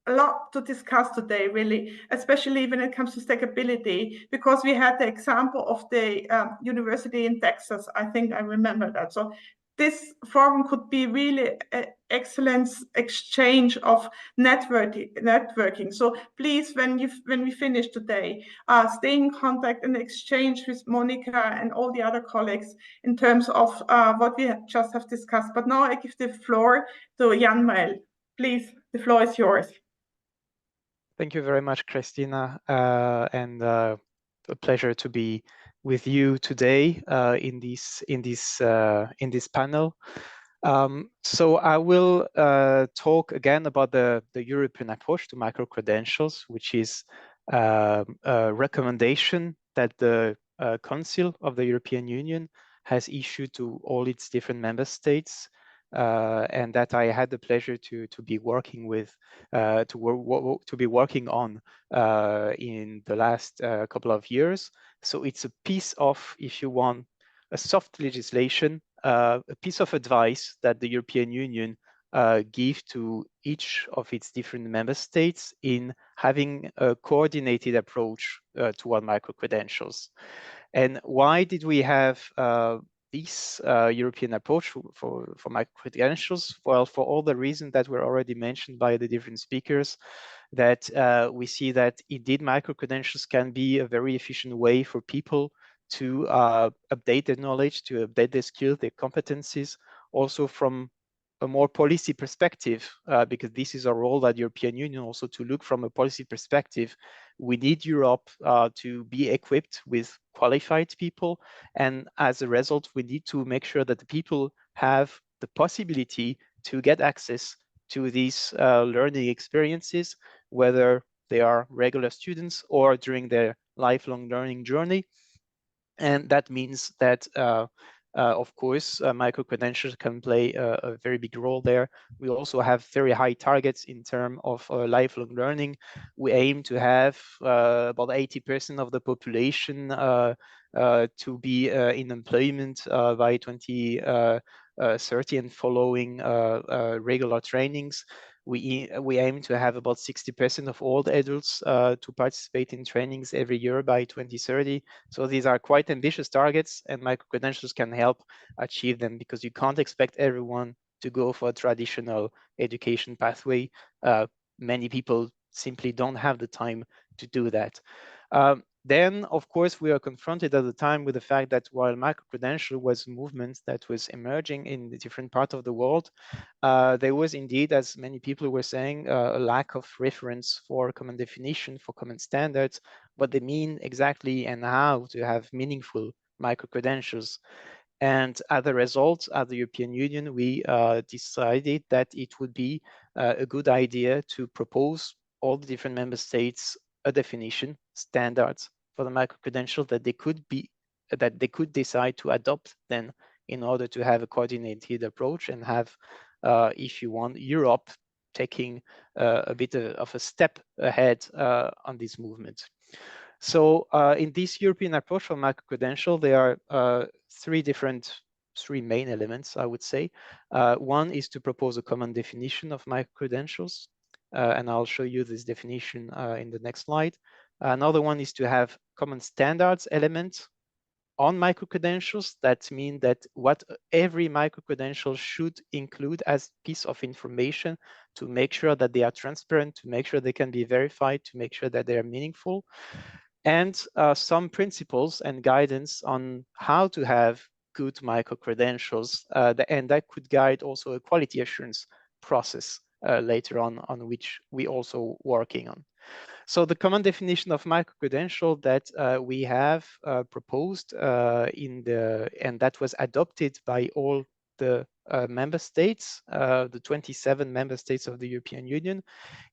a lot to discuss today, really, especially when it comes to stackability, because we had the example of the university in Texas. I think I remember that. So this forum could be really an excellent exchange of networking. So please, when we finish today, stay in contact and exchange with Monica and all the other colleagues in terms of what we just have discussed. But now I give the floor to Yann-Maël. Please, the floor is yours. Thank you very much, Christina, and a pleasure to be with you today in this panel. So I will talk again about the European approach to micro-credentials, which is a recommendation that the Council of the European Union has issued to all its different member states, and that I had the pleasure to be working with, to be working on in the last couple of years. So it's a piece of, if you want, a soft legislation, a piece of advice that the European Union give to each of its different member states in having a coordinated approach toward micro-credentials. And why did we have this European approach for micro-credentials? Well, for all the reasons that were already mentioned by the different speakers, that we see that indeed micro-credentials can be a very efficient way for people to update their knowledge, to update their skills, their competencies, also from a more policy perspective, because this is a role that European Union also to look from a policy perspective. We need Europe to be equipped with qualified people, and as a result, we need to make sure that the people have the possibility to get access to these learning experiences, whether they are regular students or during their lifelong learning journey. And that means that of course, micro-credentials can play a very big role there. We also have very high targets in terms of lifelong learning. We aim to have about 80% of the population to be in employment by 2030 and following regular trainings. We aim to have about 60% of all the adults to participate in trainings every year by 2030. So these are quite ambitious targets, and micro-credentials can help achieve them, because you can't expect everyone to go for a traditional education pathway. Many people simply don't have the time to do that. Then, of course, we are confronted at the time with the fact that while micro-credential was a movement that was emerging in the different parts of the world, there was indeed, as many people were saying, a lack of reference for common definition, for common standards, what they mean exactly and how to have meaningful micro-credentials. And as a result, at the European Union, we decided that it would be a good idea to propose all the different member states a definition, standards for the micro-credential that they could decide to adopt then in order to have a coordinated approach and have, if you want, Europe taking a bit of a step ahead on this movement. So in this European approach for micro-credential, there are three main elements, I would say. One is to propose a common definition of micro-credentials, and I'll show you this definition in the next slide. Another one is to have common standards elements on micro-credentials. That means that what every micro-credential should include as piece of information to make sure that they are transparent, to make sure they can be verified, to make sure that they are meaningful, and some principles and guidance on how to have good micro-credentials, and that could guide also a quality assurance process later on which we also working on. So the common definition of micro-credential that we have proposed and that was adopted by all the member states, the 27 member states of the European Union,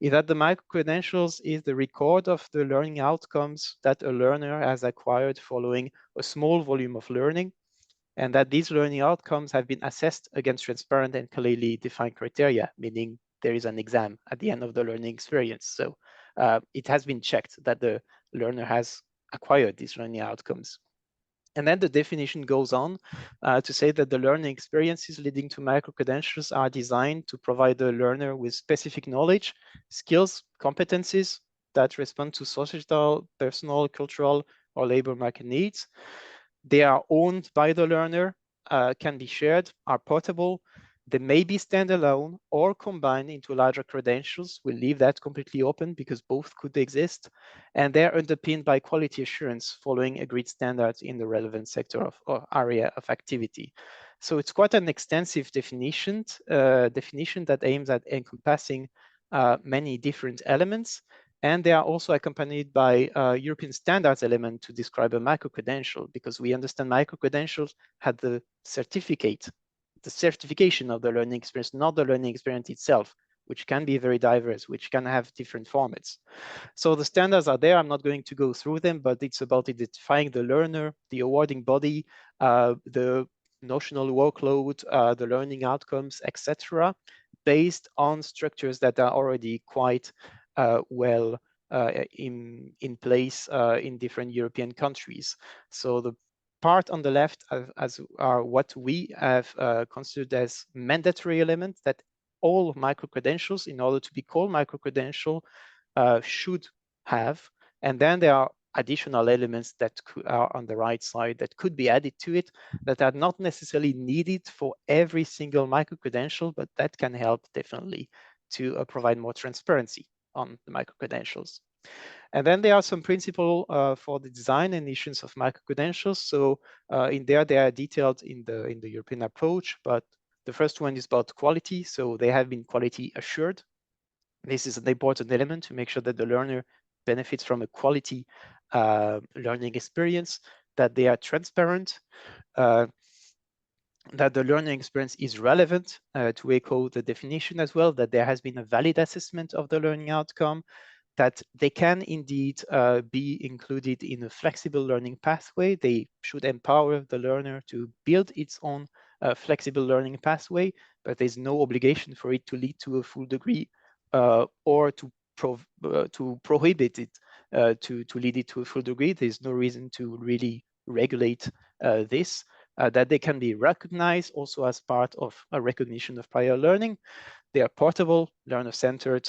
is that the micro-credentials is the record of the learning outcomes that a learner has acquired following a small volume of learning, and that these learning outcomes have been assessed against transparent and clearly defined criteria, meaning there is an exam at the end of the learning experience. So it has been checked that the learner has acquired these learning outcomes. And then the definition goes on to say that the learning experiences leading to micro-credentials are designed to provide the learner with specific knowledge, skills, competencies that respond to societal, personal, cultural, or labor market needs. They are owned by the learner, can be shared, are portable. They may be standalone or combined into larger credentials. We'll leave that completely open because both could exist. And they're underpinned by quality assurance following agreed standards in the relevant sector or area of activity. So it's quite an extensive definition that aims at encompassing many different elements. And they are also accompanied by European standards element to describe a micro-credential, because we understand micro-credentials had the certification of the learning experience, not the learning experience itself, which can be very diverse, which can have different formats. So the standards are there. I'm not going to go through them, but it's about identifying the learner, the awarding body, the notional workload, the learning outcomes, etc., based on structures that are already quite well in place in different European countries. So the part on the left are what we have considered as mandatory elements that all micro-credentials, in order to be called micro-credential, should have. And then there are additional elements that are on the right side that could be added to it, that are not necessarily needed for every single micro-credential, but that can help definitely to provide more transparency on the micro-credentials. And then there are some principles for the design and issuance of micro-credentials. So in there, they are detailed in the European approach, but the first one is about quality. So they have been quality assured. This is an important element to make sure that the learner benefits from a quality learning experience, that they are transparent, that the learning experience is relevant, to echo the definition as well, that there has been a valid assessment of the learning outcome, that they can indeed be included in a flexible learning pathway. They should empower the learner to build its own flexible learning pathway, but there's no obligation for it to lead to a full degree or to prohibit it to lead it to a full degree. There's no reason to really regulate this. That they can be recognized also as part of a recognition of prior learning. They are portable, learner-centered,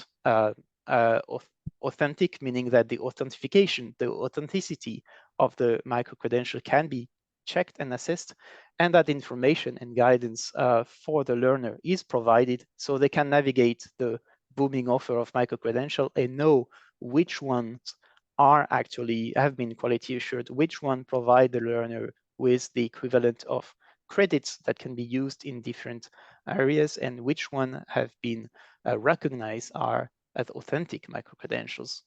authentic, meaning that the authentication, the authenticity of the micro-credential can be checked and assessed, and that information and guidance for the learner is provided so they can navigate the booming offer of micro-credential and know which ones are actually have been quality assured, which one provide the learner with the equivalent of credits that can be used in different areas, and which one have been recognized are as authentic micro-credentials.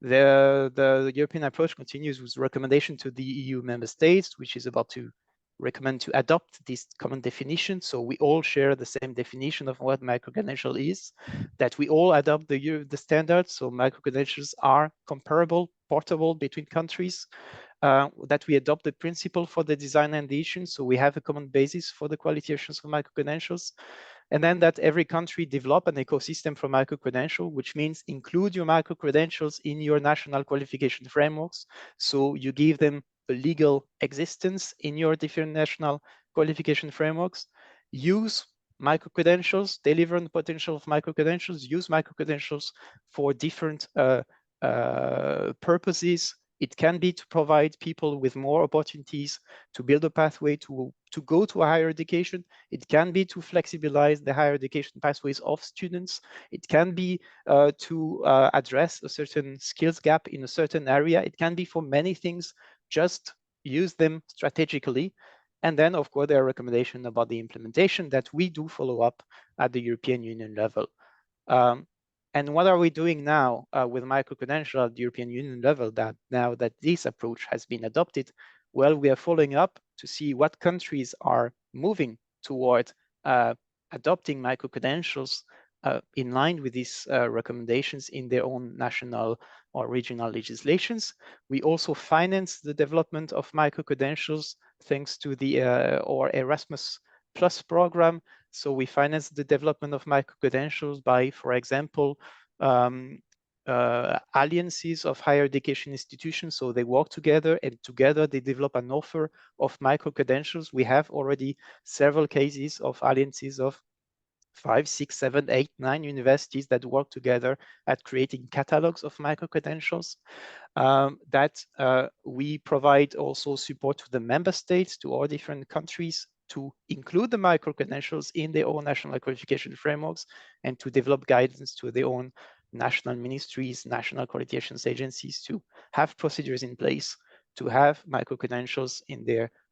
The European approach continues with recommendation to the EU member states, which is about to recommend to adopt this common definition. So we all share the same definition of what micro-credential is, that we all adopt the standards. So micro-credentials are comparable, portable between countries, that we adopt the principle for the design and the issuance. So we have a common basis for the quality assurance of micro-credentials. And then that every country develop an ecosystem for micro-credential, which means include your micro-credentials in your national qualification frameworks. So you give them a legal existence in your different national qualification frameworks. Use micro-credentials, deliver on the potential of micro-credentials, use micro-credentials for different purposes. It can be to provide people with more opportunities to build a pathway to go to a higher education. It can be to flexibilize the higher education pathways of students. It can be to address a certain skills gap in a certain area. It can be for many things. Just use them strategically. And then, of course, there are recommendations about the implementation that we do follow up at the European Union level. And what are we doing now with micro-credential at the European Union level that now that this approach has been adopted? Well, we are following up to see what countries are moving toward adopting micro-credentials in line with these recommendations in their own national or regional legislations. We also finance the development of micro-credentials thanks to the or Erasmus Plus program. So we finance the development of micro-credentials by, for example, alliances of higher education institutions. So they work together and together they develop an offer of micro-credentials. We have already several cases of alliances of 5, 6, 7, 8, 9 universities that work together at creating catalogs of micro-credentials. That we provide also support to the member states, to all different countries, to include the micro-credentials in their own national qualification frameworks and to develop guidance to their own national ministries, national quality assurance agencies to have procedures in place to have micro-credentials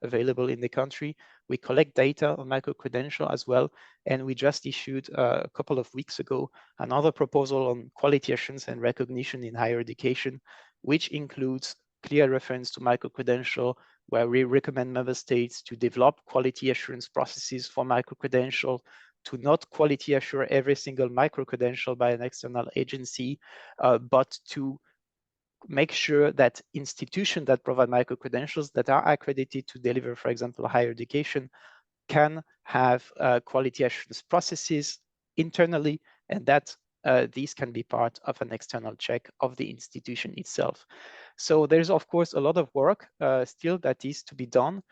available in the country. We collect data on micro-credential as well, and we just issued a couple of weeks ago another proposal on quality assurance and recognition in higher education, which includes clear reference to micro-credential, where we recommend member states to develop quality assurance processes for micro-credential, to not quality assure every single micro-credential by an external agency, but to make sure that institutions that provide micro-credentials that are accredited to deliver, for example, higher education, can have quality assurance processes internally, and that these can be part of an external check of the institution itself. So there's, of course, a lot of work still that is to be done,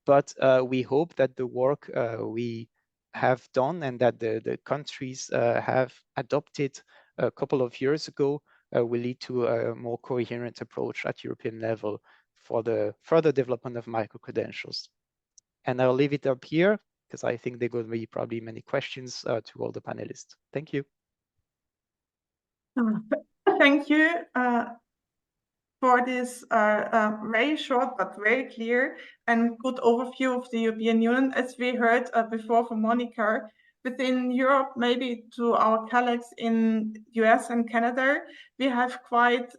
but we hope that the work we have done and that the countries have adopted a couple of years ago will lead to a more coherent approach at European level for the further development of micro-credentials. And I'll leave it up here because I think there are going to be probably many questions to all the panelists. Thank you. Thank you for this very short but very clear and good overview of the European Union. As we heard before from Monica, within Europe, maybe to our colleagues in US and Canada, we have quite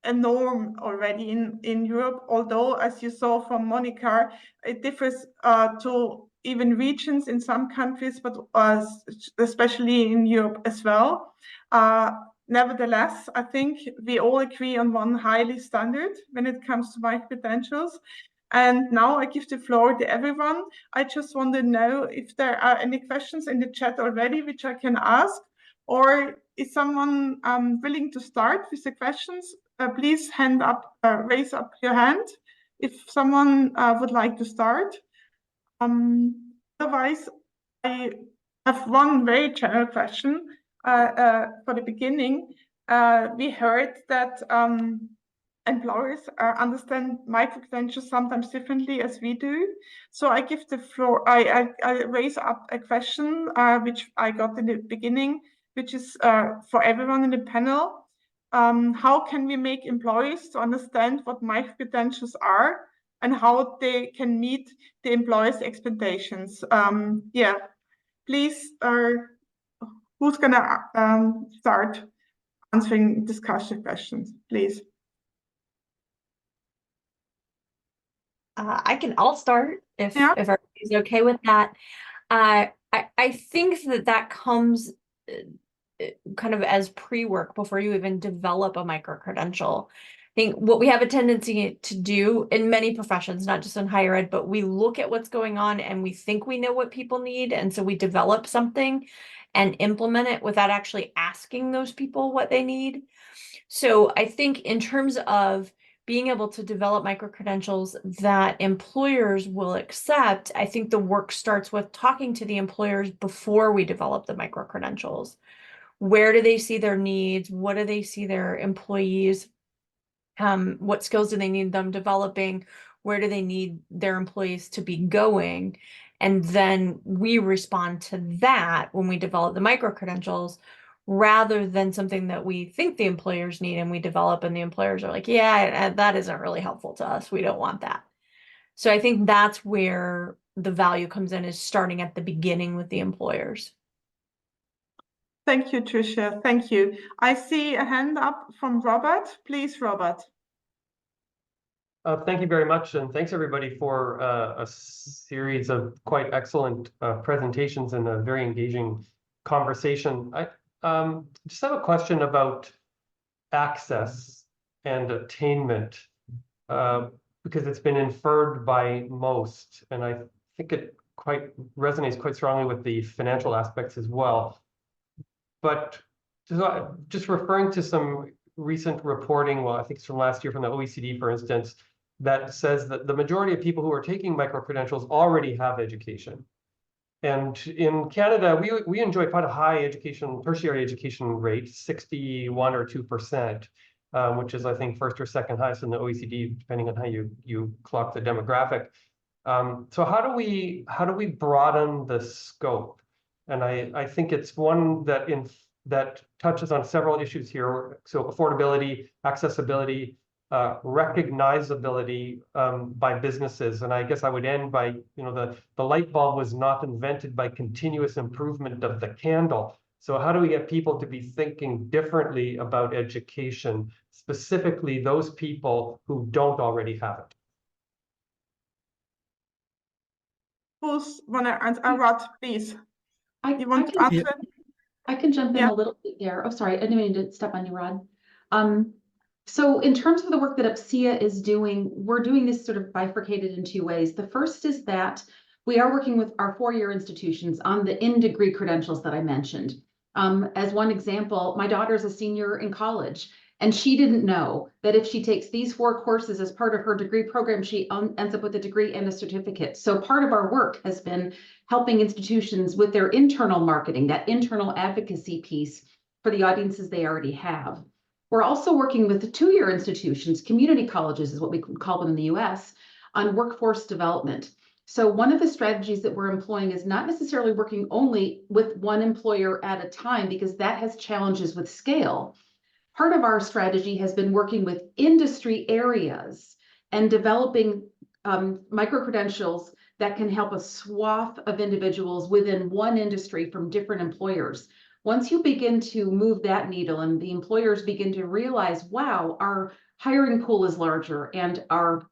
a norm already in Europe, although, as you saw from Monica, it differs to even regions in some countries, but especially in Europe as well. Nevertheless, I think we all agree on one highly standard when it comes to micro-credentials. And now I give the floor to everyone. I just want to know if there are any questions in the chat already, which I can ask, or is someone willing to start with the questions? Please raise up your hand if someone would like to start. Otherwise, I have one very general question for the beginning. We heard that employers understand micro-credentials sometimes differently as we do. So I give the floor, I raise up a question which I got in the beginning, which is for everyone in the panel. How can we make employees to understand what micro-credentials are and how they can meet the employers' expectations? Yeah, please, who's gonna start answering discussion questions, please? I'll start if everybody's okay with that. I think that comes kind of as pre-work before you even develop a micro-credential. I think what we have a tendency to do in many professions, not just in higher ed, but we look at what's going on and we think we know what people need. And so we develop something and implement it without actually asking those people what they need. So I think in terms of being able to develop micro-credentials that employers will accept, I think the work starts with talking to the employers before we develop the micro-credentials. Where do they see their needs? What do they see their employees? What skills do they need them developing? Where do they need their employees to be going? And then we respond to that when we develop the micro-credentials, rather than something that we think the employers need and we develop and the employers are like, yeah, that isn't really helpful to us. We don't want that. So I think that's where the value comes in, is starting at the beginning with the employers. Thank you, Tricia. Thank you. I see a hand up from Robert. Please, Robert. Thank you very much, and thanks everybody for a series of quite excellent presentations and a very engaging conversation. I just have a question about access and attainment, because it's been inferred by most, and I think it quite resonates quite strongly with the financial aspects as well. But just referring to some recent reporting, well, I think it's from last year from the OECD, for instance, that says that the majority of people who are taking micro-credentials already have education. And in Canada, we enjoy quite a high tertiary education rate, 61 or 2%, which is, I think, first or second highest in the OECD, depending on how you clock the demographic. So how do we broaden the scope? And I think it's one that touches on several issues here. So affordability, accessibility, recognizability by businesses. And I guess I would end by, the light bulb was not invented by continuous improvement of the candle. So how do we get people to be thinking differently about education, specifically those people who don't already have it? Who's want to answer? Rod, please. You want to answer? I can jump in a little bit there. Oh, sorry, I didn't mean to step on you, Rod. So in terms of the work that UPCEA is doing, we're doing this sort of bifurcated in two ways. The first is that we are working with our four-year institutions on the in-degree credentials that I mentioned. As one example, my daughter's a senior in college, and she didn't know that if she takes these 4 courses as part of her degree program, she ends up with a degree and a certificate. So part of our work has been helping institutions with their internal marketing, that internal advocacy piece for the audiences they already have. We're also working with the two-year institutions, community colleges is what we call them in the US, on workforce development. So one of the strategies that we're employing is not necessarily working only with one employer at a time, because that has challenges with scale. Part of our strategy has been working with industry areas and developing micro-credentials that can help a swath of individuals within one industry from different employers. Once you begin to move that needle and the employers begin to realize, wow, our hiring pool is larger and our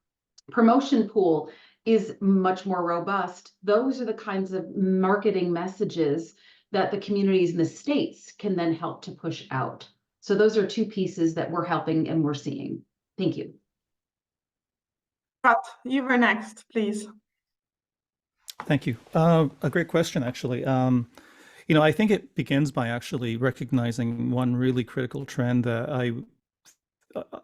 promotion pool is much more robust, those are the kinds of marketing messages that the communities in the states can then help to push out. So those are two pieces that we're helping and we're seeing. Thank you. Pat, you were next, please. Thank you. A great question, actually. You know, I think it begins by actually recognizing one really critical trend that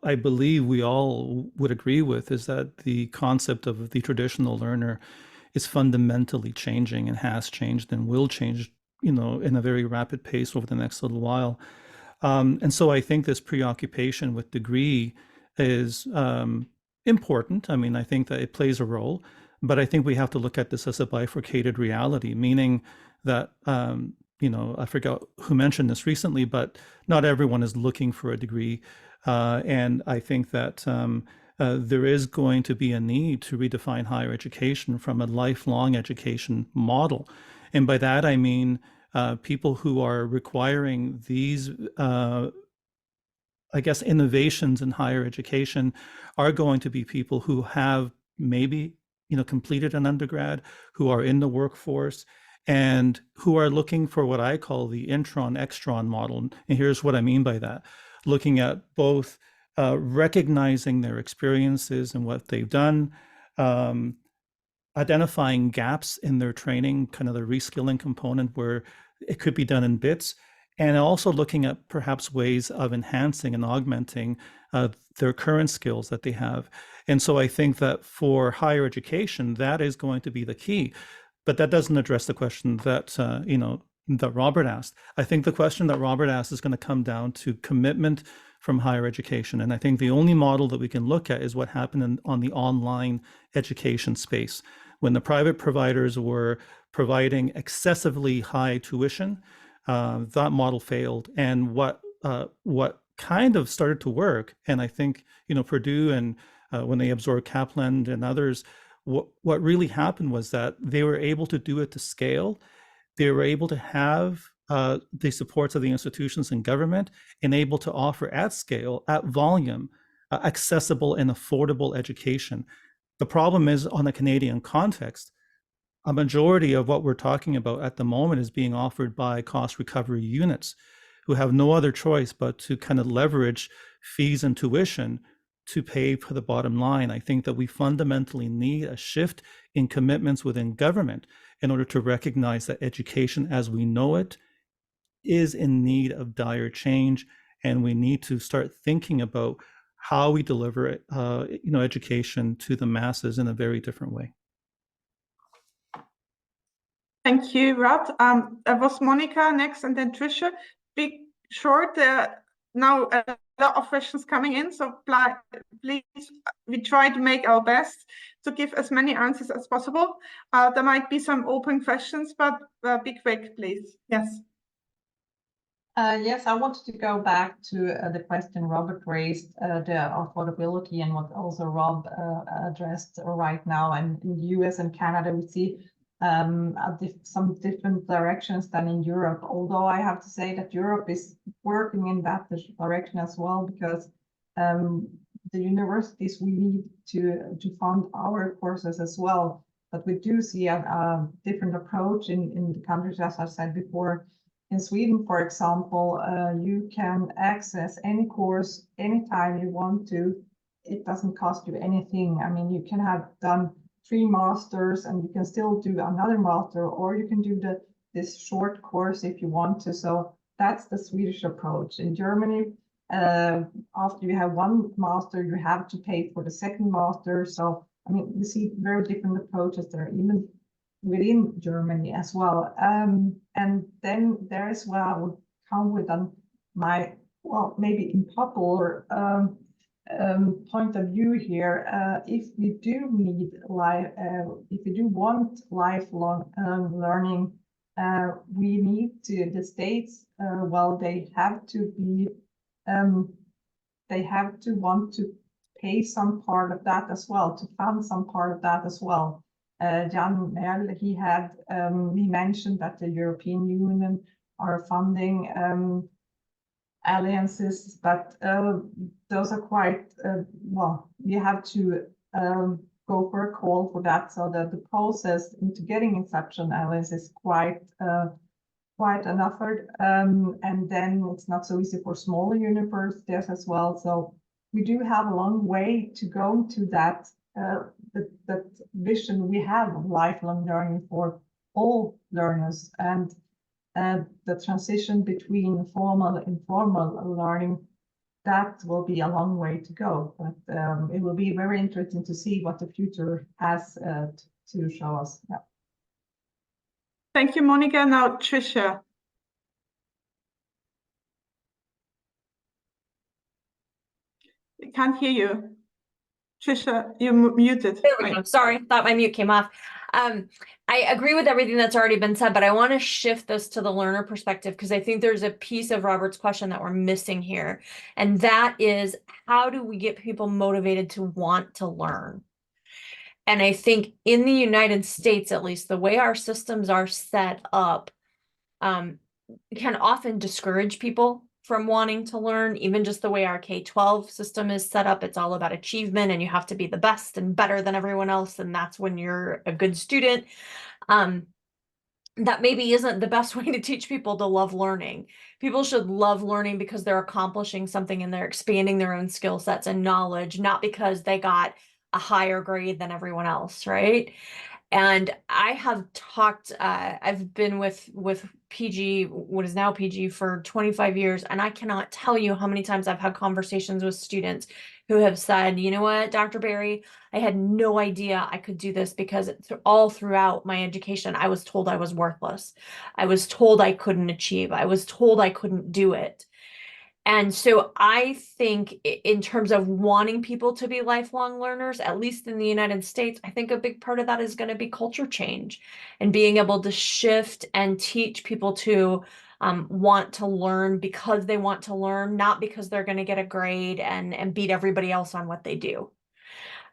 I believe we all would agree with, is that the concept of the traditional learner is fundamentally changing and has changed and will change, you know, in a very rapid pace over the next little while. And so I think this preoccupation with degree is important. I mean, I think that it plays a role, but I think we have to look at this as a bifurcated reality, meaning that, you know, I forgot who mentioned this recently, but not everyone is looking for a degree. And I think that there is going to be a need to redefine higher education from a lifelong education model. And by that, I mean people who are requiring these, I guess, innovations in higher education are going to be people who have maybe, you know, completed an undergrad, who are in the workforce, and who are looking for what I call the intron-extron model. And here's what I mean by that. Looking at both recognizing their experiences and what they've done, identifying gaps in their training, kind of the reskilling component where it could be done in bits, and also looking at perhaps ways of enhancing and augmenting their current skills that they have. And so I think that for higher education, that is going to be the key. But that doesn't address the question that, you know, that Robert asked. I think the question that Robert asked is going to come down to commitment from higher education. And I think the only model that we can look at is what happened on the online education space. When the private providers were providing excessively high tuition, that model failed. And what kind of started to work, and I think, you know, Purdue and when they absorbed Kaplan and others, what really happened was that they were able to do it to scale. They were able to have the supports of the institutions and government, and able to offer at scale, at volume, accessible and affordable education. The problem is, on a Canadian context, a majority of what we're talking about at the moment is being offered by cost recovery units who have no other choice but to kind of leverage fees and tuition to pay for the bottom line. I think that we fundamentally need a shift in commitments within government in order to recognize that education as we know it is in need of dire change, and we need to start thinking about how we deliver you know, education to the masses in a very different way. Thank you, Rod. That was Monica next, and then Tricia. Be short. Now a lot of questions coming in, so please, we try to make our best to give as many answers as possible. There might be some open questions, but be quick, please. Yes. Yes, I wanted to go back to the question Robert raised, the affordability, and what also Rob addressed right now. And in the US and Canada, we see some different directions than in Europe. Although I have to say that Europe is working in that direction as well, because the universities, we need to fund our courses as well. But we do see a different approach in the countries, as I said before. In Sweden, for example, you can access any course anytime you want to. It doesn't cost you anything. I mean, you can have done 3 masters and you can still do another master, or you can do this short course if you want to. So that's the Swedish approach. In Germany, after you have 1 master, you have to pay for the 2nd master. So, I mean, we see very different approaches there, even within Germany as well. And then there is where I would come with my well, maybe unpopular point of view here. If we do need if we do want lifelong learning, we need to, the states, well, they have to be, they have to want to pay some part of that as well, to fund some part of that as well. Yann-Maël, he mentioned that the European Union are funding alliances, but those are quite, well, you have to go for a call for that, so that the process into getting in such an alliance is quite an effort, and then it's not so easy for smaller universities as well. So we do have a long way to go to that that vision we have of lifelong learning for all learners, and the transition between formal and informal learning, that will be a long way to go. But it will be very interesting to see what the future has to show us. Yeah. Thank you, Monica. Now, Tricia. I can't hear you. Tricia, you're muted. There we go. Sorry, thought my mute came off. I agree with everything that's already been said, but I want to shift this to the learner perspective, because I think there's a piece of Robert's question that we're missing here. And that is, how do we get people motivated to want to learn? And I think in the United States, at least, the way our systems are set up can often discourage people from wanting to learn. Even just the way our K-12 system is set up, it's all about achievement, and you have to be the best and better than everyone else, and that's when you're a good student. That maybe isn't the best way to teach people to love learning. People should love learning because they're accomplishing something and they're expanding their own skill sets and knowledge, not because they got a higher grade than everyone else, right? And I have talked, I've been with PG, what is now PG, for 25 years, and I cannot tell you how many times I've had conversations with students who have said, you know what, Dr. Berry, I had no idea I could do this, because all throughout my education, I was told I was worthless. I was told I couldn't achieve. I was told I couldn't do it. And so I think in terms of wanting people to be lifelong learners, at least in the United States, I think a big part of that is going to be culture change and being able to shift and teach people to want to learn because they want to learn, not because they're going to get a grade and beat everybody else on what they do.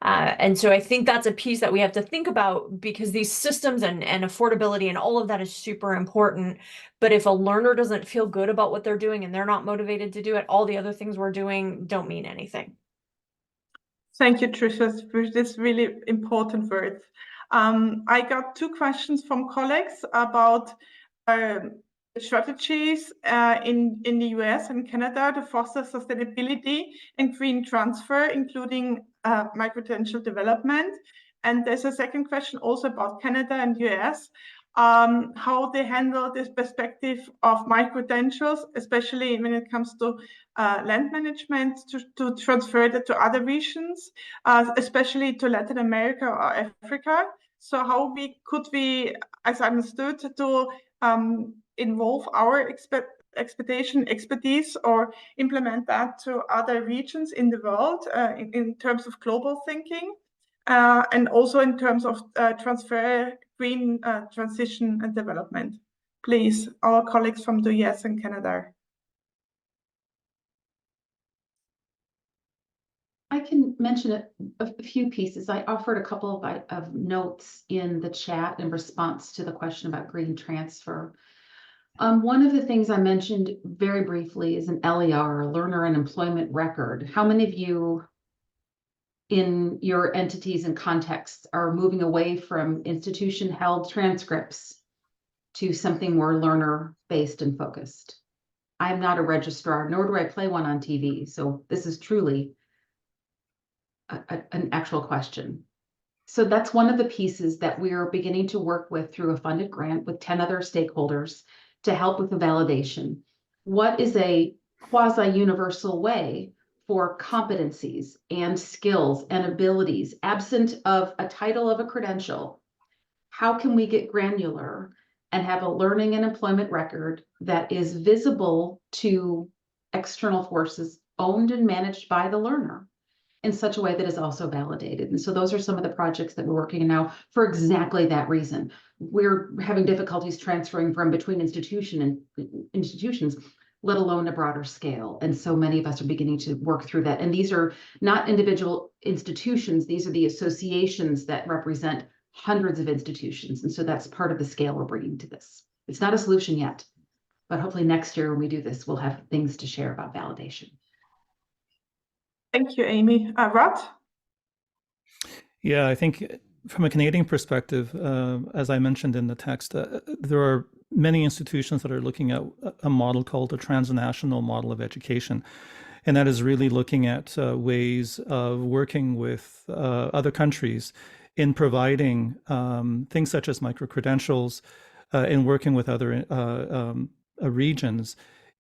And so I think that's a piece that we have to think about, because these systems and affordability and all of that is super important. But if a learner doesn't feel good about what they're doing and they're not motivated to do it, all the other things we're doing don't mean anything. Thank you, Tricia, for this really important words. I got 2 questions from colleagues about strategies in the US and Canada to foster sustainability and green transfer, including micro-credential development. And there's a second question also about Canada and US, how they handle this perspective of micro-credentials, especially when it comes to land management, to transfer that to other regions, especially to Latin America or Africa. So how could we, as I understood, to involve our expertise or implement that to other regions in the world in terms of global thinking, and also in terms of transfer, green transition and development. Please, our colleagues from the US and Canada. I can mention a few pieces. I offered a couple of notes in the chat in response to the question about green transfer. One of the things I mentioned very briefly is an LER, a learner and employment record. How many of you in your entities and contexts are moving away from institution-held transcripts to something more learner-based and focused? I'm not a registrar, nor do I play one on TV. So this is truly an actual question. So that's one of the pieces that we're beginning to work with through a funded grant with 10 other stakeholders to help with the validation. What is a quasi-universal way for competencies and skills and abilities, absent of a title of a credential? How can we get granular and have a learning and employment record that is visible to external forces owned and managed by the learner in such a way that is also validated. And so those are some of the projects that we're working on now for exactly that reason. We're having difficulties transferring from between institutions, let alone a broader scale. And so many of us are beginning to work through that. And these are not individual institutions, these are the associations that represent hundreds of institutions. And so that's part of the scale we're bringing to this. It's not a solution yet, but hopefully next year when we do this, we'll have things to share about validation. Thank you, Amy. Rod? Yeah, I think from a Canadian perspective, as I mentioned in the text, there are many institutions that are looking at a model called the transnational model of education. And that is really looking at ways of working with other countries in providing things such as micro-credentials, in working with other regions,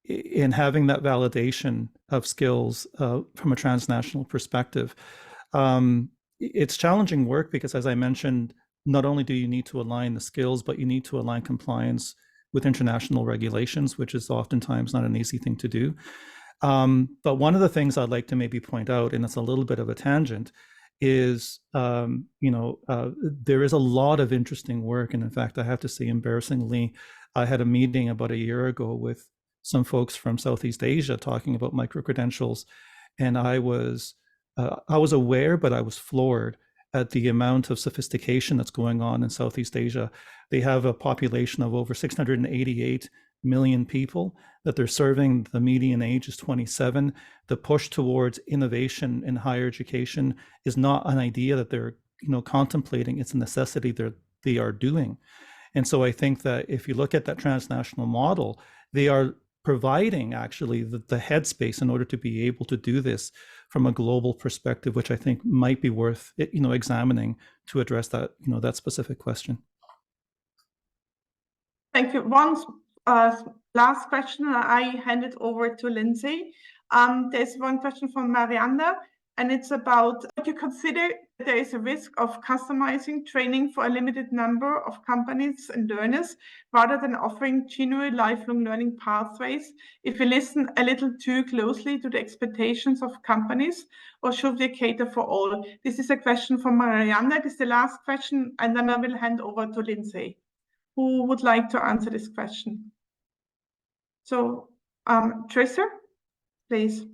in having that validation of skills from a transnational perspective. It's challenging work because, as I mentioned, not only do you need to align the skills, but you need to align compliance with international regulations, which is oftentimes not an easy thing to do. But one of the things I'd like to maybe point out, and it's a little bit of a tangent, is, there is a lot of interesting work. And in fact, I have to say, embarrassingly, I had a meeting about a year ago with some folks from Southeast Asia talking about micro-credentials. And I was aware, but I was floored at the amount of sophistication that's going on in Southeast Asia. They have a population of over 688 million people that they're serving. The median age is 27. The push towards innovation in higher education is not an idea that they're contemplating. It's a necessity they are doing. And so I think that if you look at that transnational model, they are providing actually the headspace in order to be able to do this from a global perspective, which I think might be worth examining to address that that specific question. Thank you. One last question, I hand it over to Lindsay. There's one question from Marianne, and it's about, would you consider that there is a risk of customizing training for a limited number of companies and learners rather than offering genuine lifelong learning pathways if we listen a little too closely to the expectations of companies, or should we cater for all? This is a question from Marianne. This is the last question, and then I will hand over to Lindsay. Who would like to answer this question? So, Tricia, please.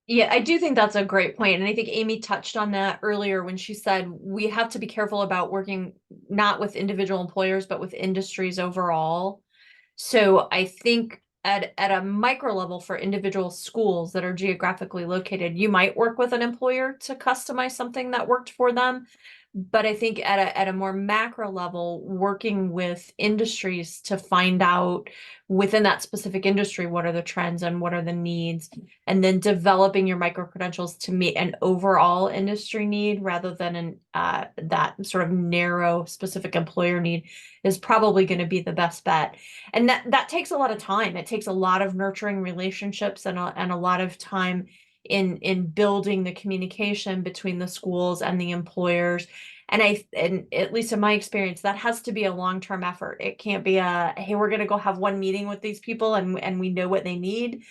Yeah, I do think that's a great point. And I think Amy touched on that earlier when she said we have to be careful about working not with individual employers, but with industries overall. So I think at a micro level for individual schools that are geographically located, you might work with an employer to customize something that worked for them. But I think at a more macro level, working with industries to find out within that specific industry, what are the trends and what are the needs, and then developing your micro-credentials to meet an overall industry need rather than that sort of narrow specific employer need is probably going to be the best bet. And that takes a lot of time. It takes a lot of nurturing relationships and a lot of time in building the communication between the schools and the employers. And at least in my experience, that has to be a long-term effort. It can't be hey, we're going to go have one meeting with these people and we know what they need.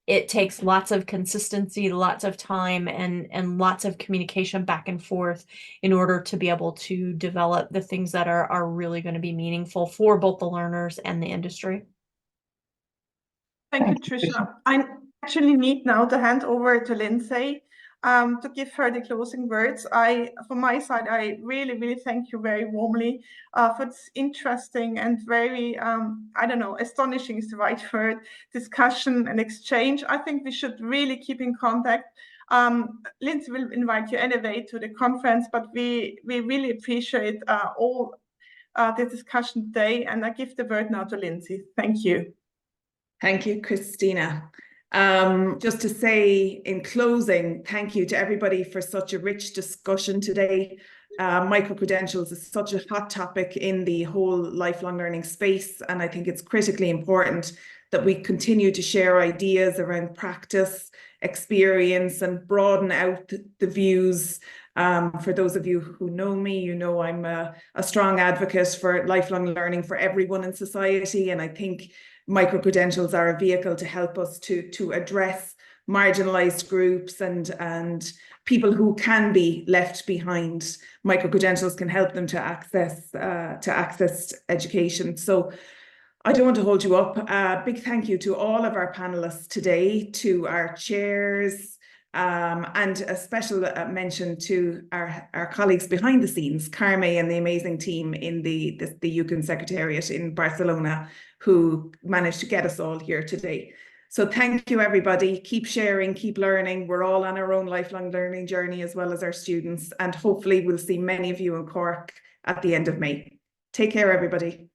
It takes lots of consistency, lots of time, and lots of communication back and forth in order to be able to develop the things that are really going to be meaningful for both the learners and the industry. Thank you, Tricia. I actually need now to hand over to Lindsay to give her the closing words. From my side, I really, really thank you very warmly for this interesting and very, I don't know, astonishing is the right word, discussion and exchange. I think we should really keep in contact. Lindsay will invite you anyway to the conference, but we really appreciate all the discussion today. And I give the word now to Lindsay. Thank you. Thank you, Christina. Just to say in closing, thank you to everybody for such a rich discussion today. Micro-credentials is such a hot topic in the whole lifelong learning space, and I think it's critically important that we continue to share ideas around practice, experience, and broaden out the views. For those of you who know me, you know I'm a strong advocate for lifelong learning for everyone in society, and I think micro-credentials are a vehicle to help us to address marginalized groups and people who can be left behind. Micro-credentials can help them to access education. So I don't want to hold you up. Big thank you to all of our panelists today, to our chairs, and a special mention to our colleagues behind the scenes, Carme and the amazing team in the EUCEN Secretariat in Barcelona, who managed to get us all here today. So thank you, everybody. Keep sharing, keep learning. We're all on our own lifelong learning journey, as well as our students. And hopefully we'll see many of you in Cork at the end of May. Take care, everybody.